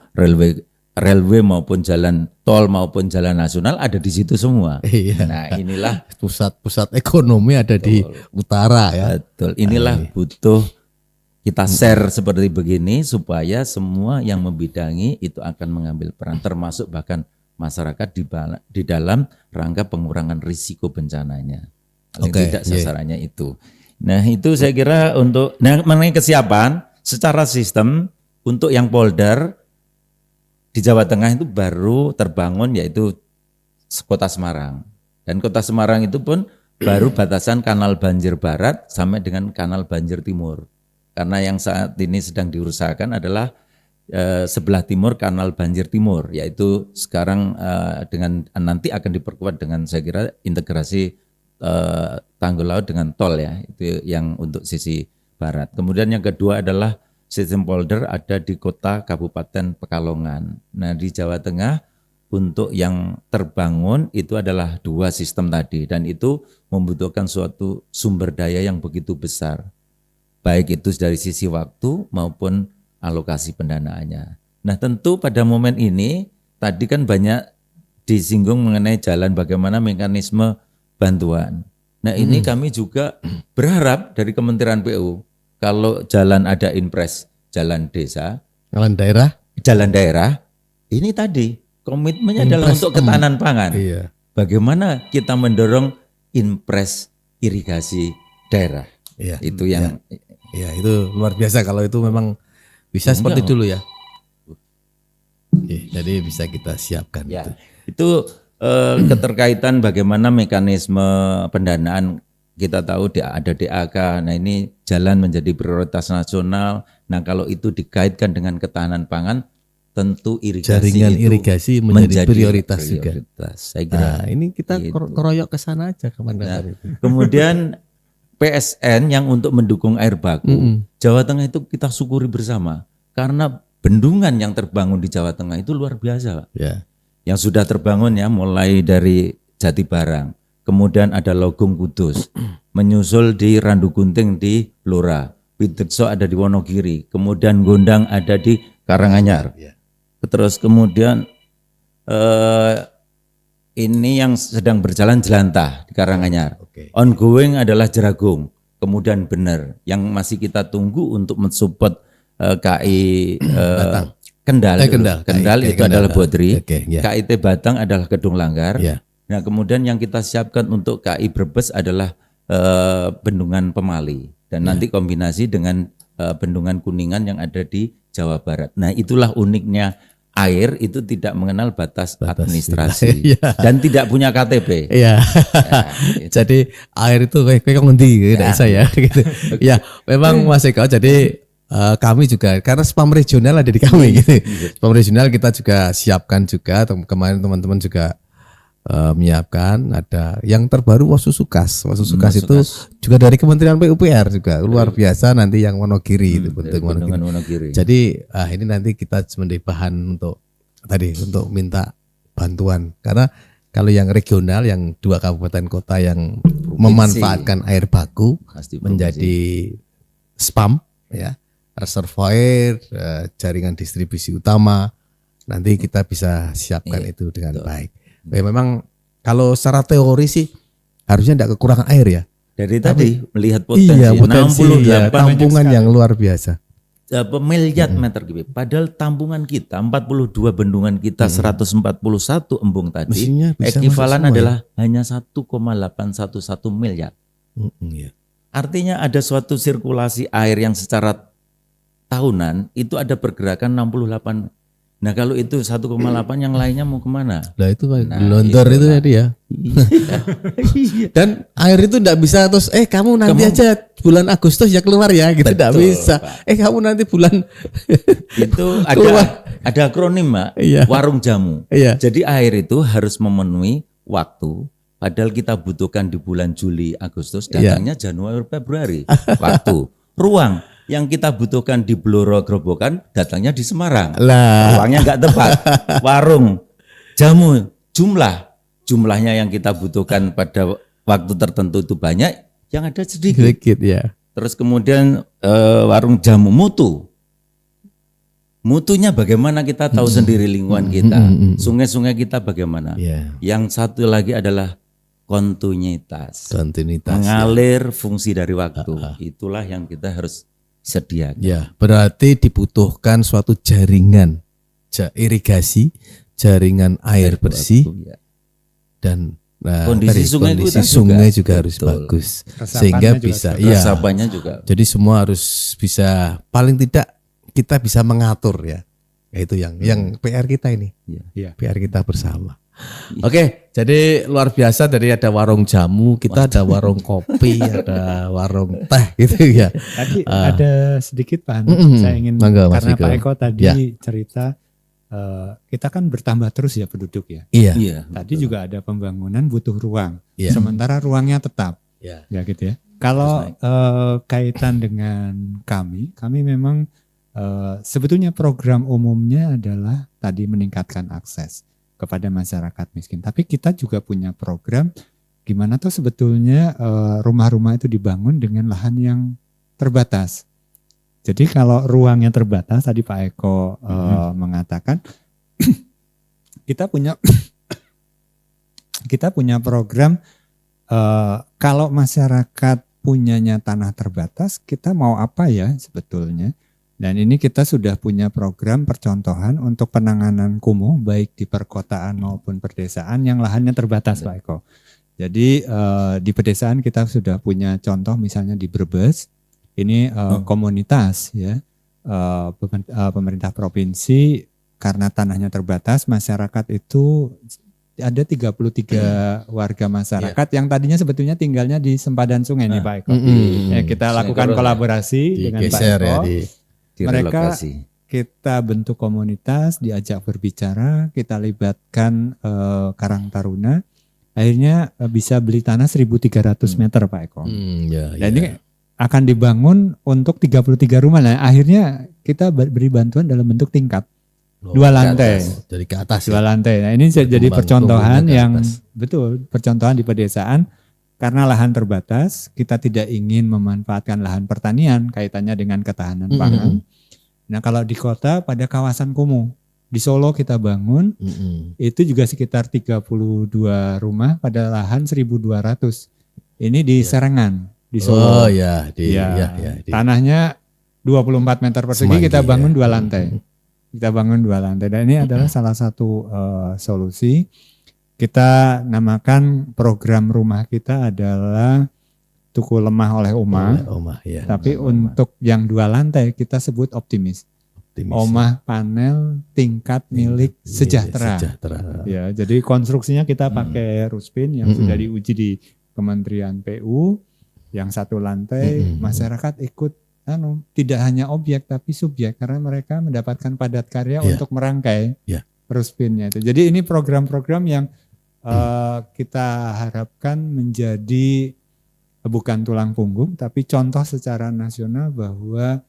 railway maupun jalan tol maupun jalan nasional ada di situ semua. Nah, inilah pusat ekonomi ada di utara ya. Betul. Inilah butuh kita share seperti begini supaya semua yang membidangi itu akan mengambil peran, termasuk bahkan masyarakat di dalam rangka pengurangan risiko bencananya. Paling tidak sasarannya itu. Nah, itu saya kira untuk mengenai kesiapan secara sistem untuk yang polder di Jawa Tengah itu baru terbangun, yaitu Kota Semarang. Dan Kota Semarang itu pun baru batasan Kanal Banjir Barat sampai dengan Kanal Banjir Timur. Karena yang saat ini sedang diusahakan adalah sebelah timur Kanal Banjir Timur, yaitu sekarang dengan nanti akan diperkuat dengan saya kira integrasi tanggul laut dengan tol ya, itu yang untuk sisi barat. Kemudian yang kedua adalah sistem polder ada di kota Kabupaten Pekalongan. Nah, di Jawa Tengah untuk yang terbangun itu adalah dua sistem tadi, dan itu membutuhkan suatu sumber daya yang begitu besar, baik itu dari sisi waktu maupun alokasi pendanaannya. Nah, tentu pada momen ini tadi kan banyak disinggung mengenai jalan, bagaimana mekanisme bantuan. Nah, ini kami juga berharap dari Kementerian PU, kalau jalan ada impres, jalan desa, jalan daerah, ini tadi komitmennya adalah untuk ketahanan pangan. Bagaimana kita mendorong impres irigasi daerah. Itu yang itu luar biasa kalau itu memang bisa seperti dulu ya. Jadi bisa kita siapkan. Itu keterkaitan bagaimana mekanisme pendanaan. Kita tahu ada DAK. Nah, ini jalan menjadi prioritas nasional. Nah, kalau itu dikaitkan dengan ketahanan pangan, tentu jaringan irigasi menjadi prioritas juga. Saya kira. Nah, ini kita keroyok ke sana aja kapan-kapan. Kemudian PSN yang untuk mendukung air baku, Jawa Tengah itu kita syukuri bersama, karena bendungan yang terbangun di Jawa Tengah itu luar biasa, Pak. Yang sudah terbangun ya, mulai dari Jatibarang, kemudian ada Logong Kudus, menyusul di Randu Gunting di Blora, Pitekso ada di Wonogiri, kemudian Gondang ada di Karanganyar, terus kemudian ini yang sedang berjalan Jelantah di Karanganyar. Ongoing adalah Jeragung, kemudian Bener, yang masih kita tunggu untuk mensupport KI Kendal. Kendal itu adalah Bodri, KIT Batang adalah Kedung Langgar. Nah, kemudian yang kita siapkan untuk KI Brebes adalah Bendungan Pemali, dan nanti kombinasi dengan Bendungan Kuningan yang ada di Jawa Barat. Nah, itulah uniknya air itu tidak mengenal batas administrasi dan tidak punya KTP. Jadi air itu kayak ngendi gitu saya gitu. Ya, memang Mas Eko, jadi kami juga karena spam regional ada di kami gitu. Spam regional kita juga siapkan juga. Kemarin teman-teman juga menyiapkan. Ada yang terbaru Wasusukas itu Wasusukas. juga dari Kementerian PUPR juga luar biasa, nanti yang Wonogiri itu bentuk Bendungan Wonogiri. Wonogiri. Jadi ini nanti kita menjadi bahan untuk minta bantuan, karena kalau yang regional yang 2 kabupaten kota yang memanfaatkan air baku Pasti menjadi spam ya, reservoir, jaringan distribusi utama, nanti kita bisa siapkan itu dengan baik. Ya, memang kalau secara teori sih harusnya tidak kekurangan air ya. Dari tadi melihat potensi, Iya, potensi 68 ya, tampungan yang luar biasa. miliar meter kubik. Padahal tampungan kita 42 bendungan kita 141 embung tadi, Mestinya bisa ekuivalan masuk semua adalah hanya 1,811 miliar. Ya. Artinya ada suatu sirkulasi air yang secara tahunan itu ada pergerakan 68. Nah kalau itu 1,8 yang lainnya mau kemana? Nah itu Nah, gelondor itu itulah. tadi ya. Dan air itu tidak bisa terus kamu nanti aja bulan Agustus ya keluar ya gitu, tidak Betul, bisa. Kamu nanti bulan Itu Keluar. ada akronim, Mak. Iya. Warung jamu. Iya. Jadi air itu harus memenuhi waktu. Padahal kita butuhkan di bulan Juli, Agustus, datangnya Januari, Februari. Waktu. Ruang yang kita butuhkan di Blora Grobogan, datangnya di Semarang. lah. Ruangnya nggak tepat. Warung jamu, jumlahnya yang kita butuhkan pada waktu tertentu itu banyak, yang ada sedikit. Sedikit ya. Terus kemudian warung jamu mutunya bagaimana kita tahu sendiri lingkungan kita, sungai-sungai kita bagaimana. Ya. Yang satu lagi adalah kontinuitas, Kontinuitas. mengalir fungsi dari waktu. Itulah yang kita harus sediakan. Ya, berarti dibutuhkan suatu jaringan irigasi, jaringan air bersih, Ya. dan Kondisi sungai kita sungai juga juga. harus Betul. bagus, Resapannya sehingga juga bisa seperti ya. Resapannya juga. Jadi semua harus bisa, paling tidak kita bisa mengatur ya. Itu yang PR kita ini. Iya. PR kita bersama. Oke, jadi luar biasa, dari ada warung jamu, kita ada warung kopi, ada warung teh gitu ya. Tadi ada sedikit Pak Hanu, saya ingin Monggo, Mas karena Viko. Pak Eko tadi Ya. cerita kita kan bertambah terus ya penduduk ya. Iya. Iya. Tadi juga ada pembangunan butuh ruang, Iya. sementara ruangnya tetap, Iya. ya gitu ya. Kalau kaitan dengan kami memang sebetulnya program umumnya adalah tadi meningkatkan akses kepada masyarakat miskin. Tapi kita juga punya program gimana tuh sebetulnya rumah-rumah itu dibangun dengan lahan yang terbatas. Jadi kalau ruangnya terbatas, tadi Pak Eko mengatakan kita punya program kalau masyarakat punyanya tanah terbatas, kita mau apa ya sebetulnya? Dan ini kita sudah punya program percontohan untuk penanganan kumuh baik di perkotaan maupun pedesaan yang lahannya terbatas Pak Eko. Jadi di pedesaan kita sudah punya contoh misalnya di Brebes, ini komunitas ya, pemerintah provinsi karena tanahnya terbatas, masyarakat itu ada 33 warga masyarakat yang tadinya sebetulnya tinggalnya di sempadan sungai nih Pak Eko. Ya, kita lakukan kolaborasi dengan Pak Digeser Eko. ya. Mereka Direlokasi. kita bentuk komunitas, diajak berbicara, kita libatkan Karang Taruna, akhirnya bisa beli tanah 1.300 meter Pak Eko. Ya, Dan ini akan dibangun untuk 33 rumah. Nah, akhirnya kita beri bantuan dalam bentuk tingkat. 2 lantai. Dari ke atas. 2 lantai. Nah, ini jadi Berkembang percontohan tumbuhnya ke yang atas. betul, percontohan di pedesaan. Karena lahan terbatas, kita tidak ingin memanfaatkan lahan pertanian kaitannya dengan ketahanan pangan. Nah, kalau di kota pada kawasan kumuh, di Solo kita bangun, itu juga sekitar 32 rumah pada lahan 1.200. Ini di Serengan, di Solo. Oh ya, Tanahnya 24 meter persegi, Semanggi, kita bangun ya. 2 lantai. Kita bangun 2 lantai. Dan ini adalah salah satu solusi. Kita namakan program rumah kita adalah Tuku Lemah oleh Oma. ya. Tapi untuk yang 2 lantai kita sebut optimis. Omah panel tingkat milik sejahtera. Ya, jadi konstruksinya kita pakai Ruspin yang sudah diuji di Kementerian PU. Yang 1 lantai masyarakat ikut tidak hanya objek tapi subjek karena mereka mendapatkan padat karya untuk merangkai Ruspinnya itu. Jadi ini program-program yang kita harapkan menjadi bukan tulang punggung, tapi contoh secara nasional bahwa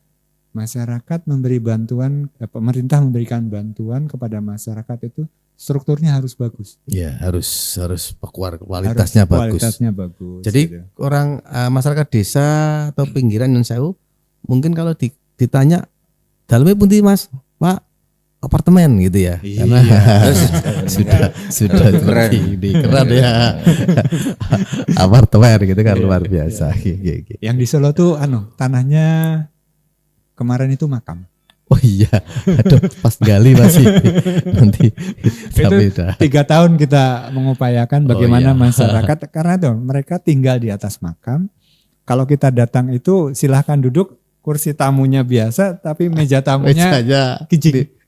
masyarakat memberi bantuan, pemerintah memberikan bantuan kepada masyarakat itu strukturnya harus bagus. Ya, harus kualitasnya bagus. Kualitasnya bagus. Jadi gitu. orang masyarakat desa atau pinggiran yang sewu mungkin kalau ditanya dalamnya pundi Mas, Pak, apartemen gitu ya. Iya. Karena sudah Keren. keren ya. Apartemen gitu kan luar biasa. Yang di Solo tuh tanahnya kemarin itu makam. Oh iya, aduh pas gali masih nanti. Tapi Itu 3 tahun kita mengupayakan bagaimana iya. masyarakat, karena tuh mereka tinggal di atas makam. Kalau kita datang itu silahkan duduk, kursi tamunya biasa, tapi meja tamunya mejanya kijing.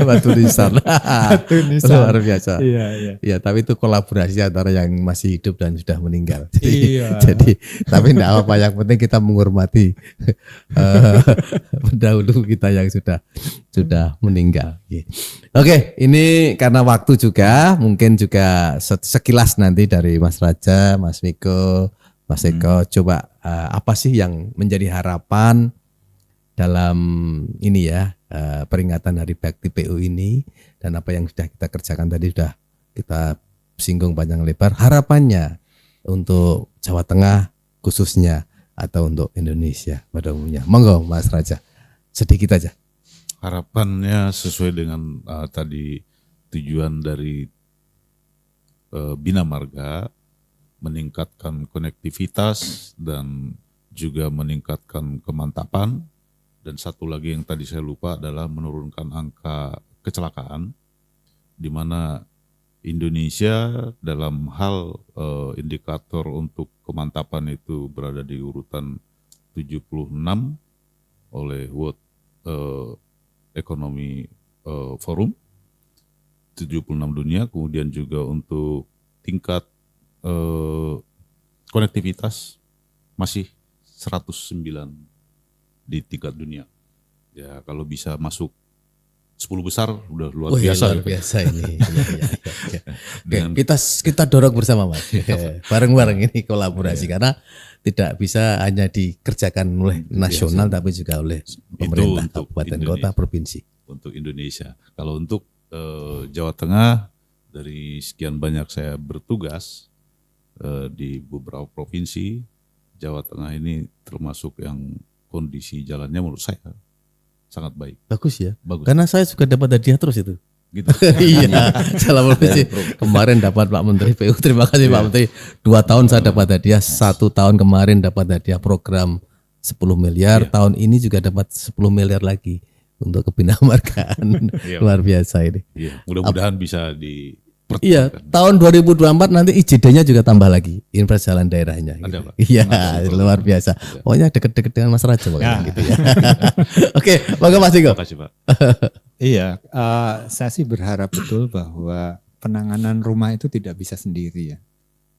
batu nisan. Batu nisan. Luar biasa. Iya, iya. Ya, tapi itu kolaborasi antara yang masih hidup dan sudah meninggal. Jadi, Iya. tapi enggak apa-apa, yang penting kita menghormati pendahulu kita yang sudah meninggal. Oke, ini karena waktu juga, mungkin juga sekilas nanti dari Mas Raja, Mas Miko, Mas Eko, coba apa sih yang menjadi harapan dalam ini ya, peringatan Hari Bakti PU ini, dan apa yang sudah kita kerjakan tadi sudah kita singgung panjang lebar. Harapannya untuk Jawa Tengah khususnya atau untuk Indonesia pada umumnya. Monggo Mas Raja, sedikit aja. Harapannya sesuai dengan tadi tujuan dari Bina Marga, meningkatkan konektivitas dan juga meningkatkan kemantapan. Dan satu lagi yang tadi saya lupa adalah menurunkan angka kecelakaan, di mana Indonesia dalam hal indikator untuk kemantapan itu berada di urutan 76 oleh World Economy Forum, 76 dunia. Kemudian juga untuk tingkat konektivitas masih 109 di tingkat dunia. Ya, kalau bisa masuk 10 besar udah luar biasa. Luar biasa ini. Oke, kita dorong bersama Mas. Bareng-bareng ini kolaborasi, karena tidak bisa hanya dikerjakan oleh nasional tapi juga oleh pemerintah kabupaten kota provinsi. Untuk Indonesia. Kalau untuk Jawa Tengah, dari sekian banyak saya bertugas di beberapa provinsi, Jawa Tengah ini termasuk yang kondisi jalannya menurut saya sangat baik. Bagus ya. Bagus. Karena saya juga dapat hadiah terus itu. Gitu. Iya, salam provinsi. Kemarin dapat Pak Menteri PU. Terima kasih Pak Menteri. 2 tahun saya dapat hadiah. 1 tahun kemarin dapat hadiah program 10 miliar. Tahun ini juga dapat 10 miliar lagi untuk kebinamargaan. Luar biasa ini. Iya, mudah-mudahan bisa Iya, tahun 2024 nanti IJD-nya juga tambah lagi, infrastruktur jalan daerahnya. Ada, Gitu. Pak. Iya, luar biasa. Pokoknya deket-deket dengan Mas Raja pokoknya gitu ya. Oke, monggo Mas Iko. Terima kasih Pak. Iya, saya sih berharap betul bahwa penanganan rumah itu tidak bisa sendiri ya.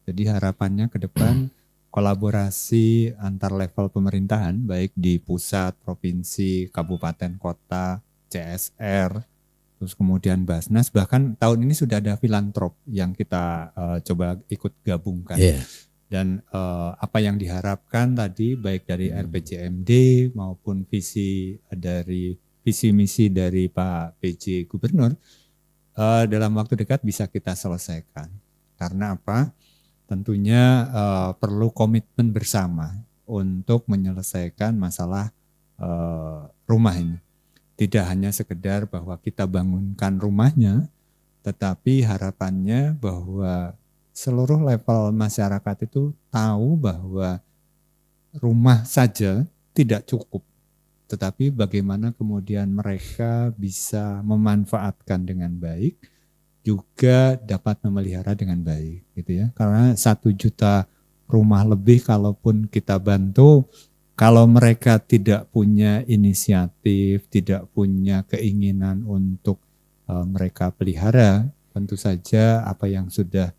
Jadi harapannya ke depan kolaborasi antar level pemerintahan, baik di pusat, provinsi, kabupaten, kota, CSR, terus kemudian Basnas, bahkan tahun ini sudah ada filantrop yang kita coba ikut gabungkan. Iya. Dan apa yang diharapkan tadi baik dari RPJMD maupun visi misi dari Pak PJ Gubernur dalam waktu dekat bisa kita selesaikan. Karena apa? Tentunya perlu komitmen bersama untuk menyelesaikan masalah rumah ini. Tidak hanya sekedar bahwa kita bangunkan rumahnya, tetapi harapannya bahwa seluruh level masyarakat itu tahu bahwa rumah saja tidak cukup, tetapi bagaimana kemudian mereka bisa memanfaatkan dengan baik, juga dapat memelihara dengan baik, gitu ya. Karena 1 juta rumah lebih kalaupun kita bantu, kalau mereka tidak punya inisiatif, tidak punya keinginan untuk mereka pelihara, tentu saja apa yang sudah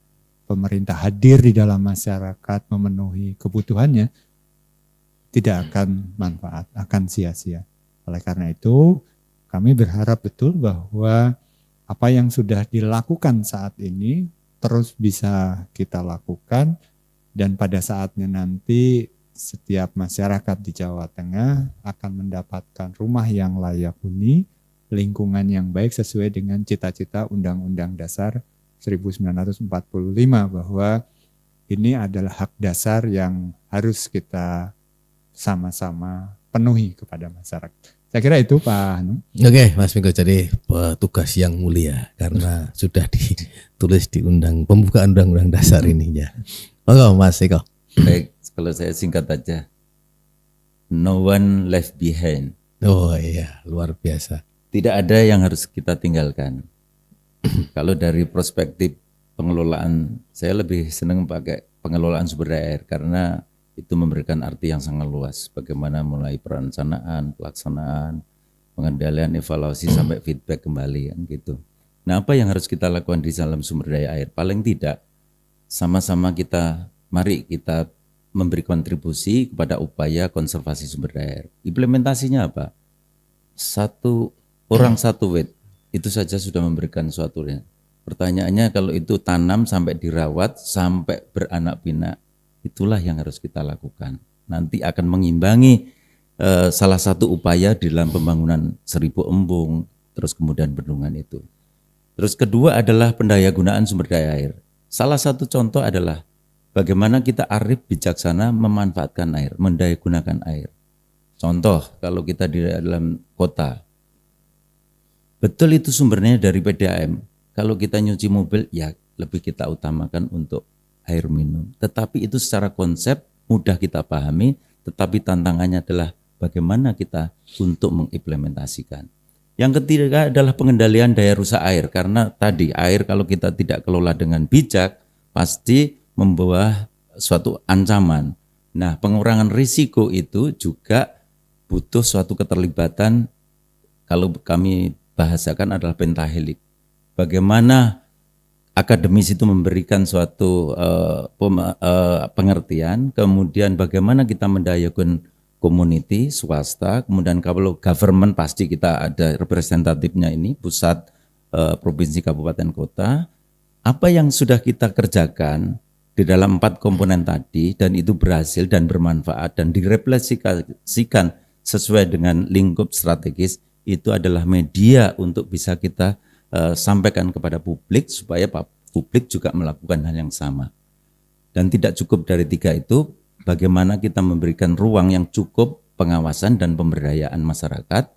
pemerintah hadir di dalam masyarakat memenuhi kebutuhannya tidak akan manfaat, akan sia-sia. Oleh karena itu, kami berharap betul bahwa apa yang sudah dilakukan saat ini terus bisa kita lakukan, dan pada saatnya nanti setiap masyarakat di Jawa Tengah akan mendapatkan rumah yang layak huni, lingkungan yang baik sesuai dengan cita-cita Undang-Undang Dasar 1945, bahwa ini adalah hak dasar yang harus kita sama-sama penuhi kepada masyarakat. Saya kira itu Pak Hanung. Oke, Mas Miko, jadi tugas yang mulia karena sudah ditulis di pembukaan Undang-Undang Dasar ini ya. Oke, Mas Miko. Baik, kalau saya singkat aja. No one left behind. Oh iya, luar biasa. Tidak ada yang harus kita tinggalkan. Kalau dari perspektif pengelolaan, saya lebih senang pakai pengelolaan sumber daya air karena itu memberikan arti yang sangat luas. Bagaimana mulai perencanaan, pelaksanaan, pengendalian, evaluasi sampai feedback kembali kan gitu. Nah, apa yang harus kita lakukan di dalam sumber daya air? Paling tidak sama-sama mari kita memberi kontribusi kepada upaya konservasi sumber daya air. Implementasinya apa? Satu orang satu wet itu saja sudah memberikan suatu. Pertanyaannya kalau itu tanam sampai dirawat sampai beranak pinak, itulah yang harus kita lakukan. Nanti akan mengimbangi salah satu upaya di dalam pembangunan 1000 embung, terus kemudian bendungan itu. Terus kedua adalah pendayagunaan sumber daya air. Salah satu contoh adalah bagaimana kita arif bijaksana memanfaatkan air, mendayagunakan air. Contoh kalau kita di dalam kota, betul itu sumbernya dari PDAM. Kalau kita nyuci mobil ya lebih kita utamakan untuk air minum. Tetapi itu secara konsep mudah kita pahami, tetapi tantangannya adalah bagaimana kita untuk mengimplementasikan. Yang ketiga adalah pengendalian daya rusak air, karena tadi air kalau kita tidak kelola dengan bijak pasti membawa suatu ancaman. Nah, pengurangan risiko itu juga butuh suatu keterlibatan, kalau kami bahasakan adalah pentahelik. Bagaimana akademis itu memberikan suatu pengertian, kemudian bagaimana kita mendayakan community, swasta, kemudian kalau government pasti kita ada representatifnya ini, pusat, provinsi, kabupaten, kota. Apa yang sudah kita kerjakan di dalam 4 komponen tadi dan itu berhasil dan bermanfaat dan direplikasikan sesuai dengan lingkup strategis, itu adalah media untuk bisa kita sampaikan kepada publik supaya publik juga melakukan hal yang sama. Dan tidak cukup dari 3 itu, bagaimana kita memberikan ruang yang cukup pengawasan dan pemberdayaan masyarakat.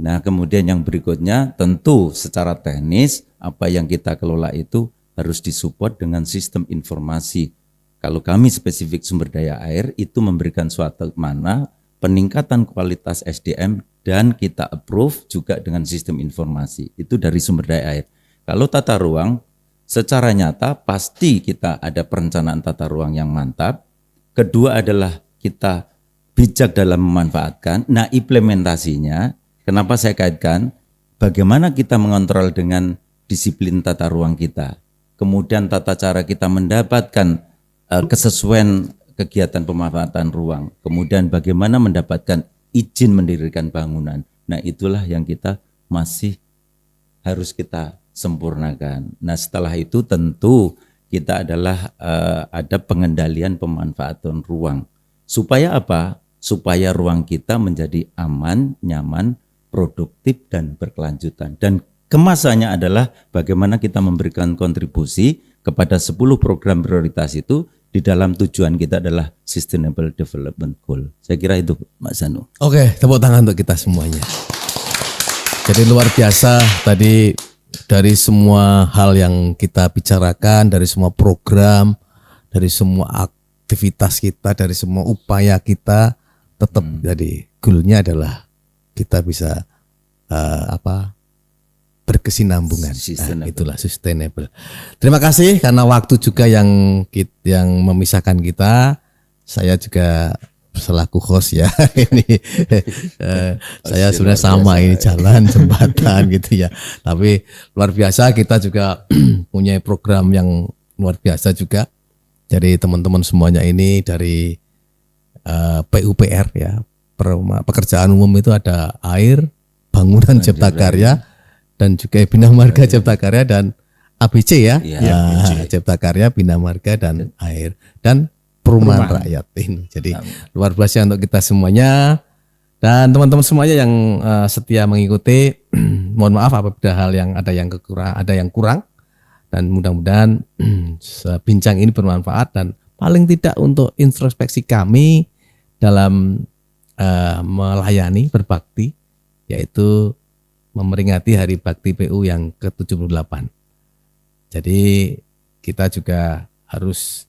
Nah, kemudian yang berikutnya tentu secara teknis apa yang kita kelola itu harus disupport dengan sistem informasi. Kalau kami spesifik sumber daya air itu memberikan suatu mana peningkatan kualitas SDM dan kita approve juga dengan sistem informasi. Itu dari sumber daya air. Kalau tata ruang, secara nyata pasti kita ada perencanaan tata ruang yang mantap. Kedua adalah kita bijak dalam memanfaatkan. Nah, implementasinya, kenapa saya kaitkan? Bagaimana kita mengontrol dengan disiplin tata ruang kita. Kemudian tata cara kita mendapatkan kesesuaian kegiatan pemanfaatan ruang. Kemudian bagaimana mendapatkan izin mendirikan bangunan. Nah, itulah yang kita masih harus kita sempurnakan. Nah, setelah itu tentu kita adalah ada pengendalian pemanfaatan ruang. Supaya apa? Supaya ruang kita menjadi aman, nyaman, produktif dan berkelanjutan. Dan kemasannya adalah bagaimana kita memberikan kontribusi kepada 10 program prioritas itu. Di dalam tujuan kita adalah Sustainable Development Goal. Saya kira itu, Mas Zanu. Oke, tepuk tangan untuk kita semuanya. Jadi luar biasa tadi dari semua hal yang kita bicarakan, dari semua program, dari semua aktivitas kita, dari semua upaya kita, tetap jadi goalnya adalah kita bisa berkesinambungan. Nah, itulah sustainable. Terima kasih karena waktu juga yang memisahkan kita. Saya juga selaku host ya ini saya sudah sama ini jalan jembatan gitu ya. Tapi luar biasa kita juga punya program yang luar biasa juga. Jadi teman-teman semuanya ini dari PUPR ya, pekerjaan umum itu ada air, bangunan cipta karya, dan juga Bina Marga Cipta Karya dan ABC ya, Iya, Cipta Karya, Bina Marga dan Air dan Perumahan Rakyat ini. Jadi luar biasa untuk kita semuanya dan teman-teman semuanya yang setia mengikuti. Mohon maaf apabila hal yang ada yang kurang dan mudah-mudahan bincang ini bermanfaat dan paling tidak untuk introspeksi kami dalam melayani berbakti, yaitu memperingati Hari Bakti PU yang ke-78. Jadi kita juga harus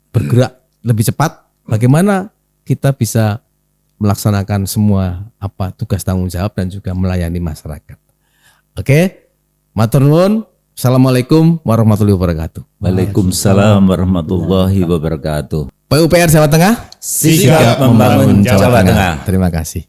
bergerak lebih cepat. Bagaimana kita bisa melaksanakan semua tugas tanggung jawab dan juga melayani masyarakat. Oke, matur nuwun. Assalamualaikum warahmatullahi wabarakatuh. Waalaikumsalam warahmatullahi wabarakatuh. PUPR Jawa Tengah Sigap membangun Jawa Tengah. Terima kasih.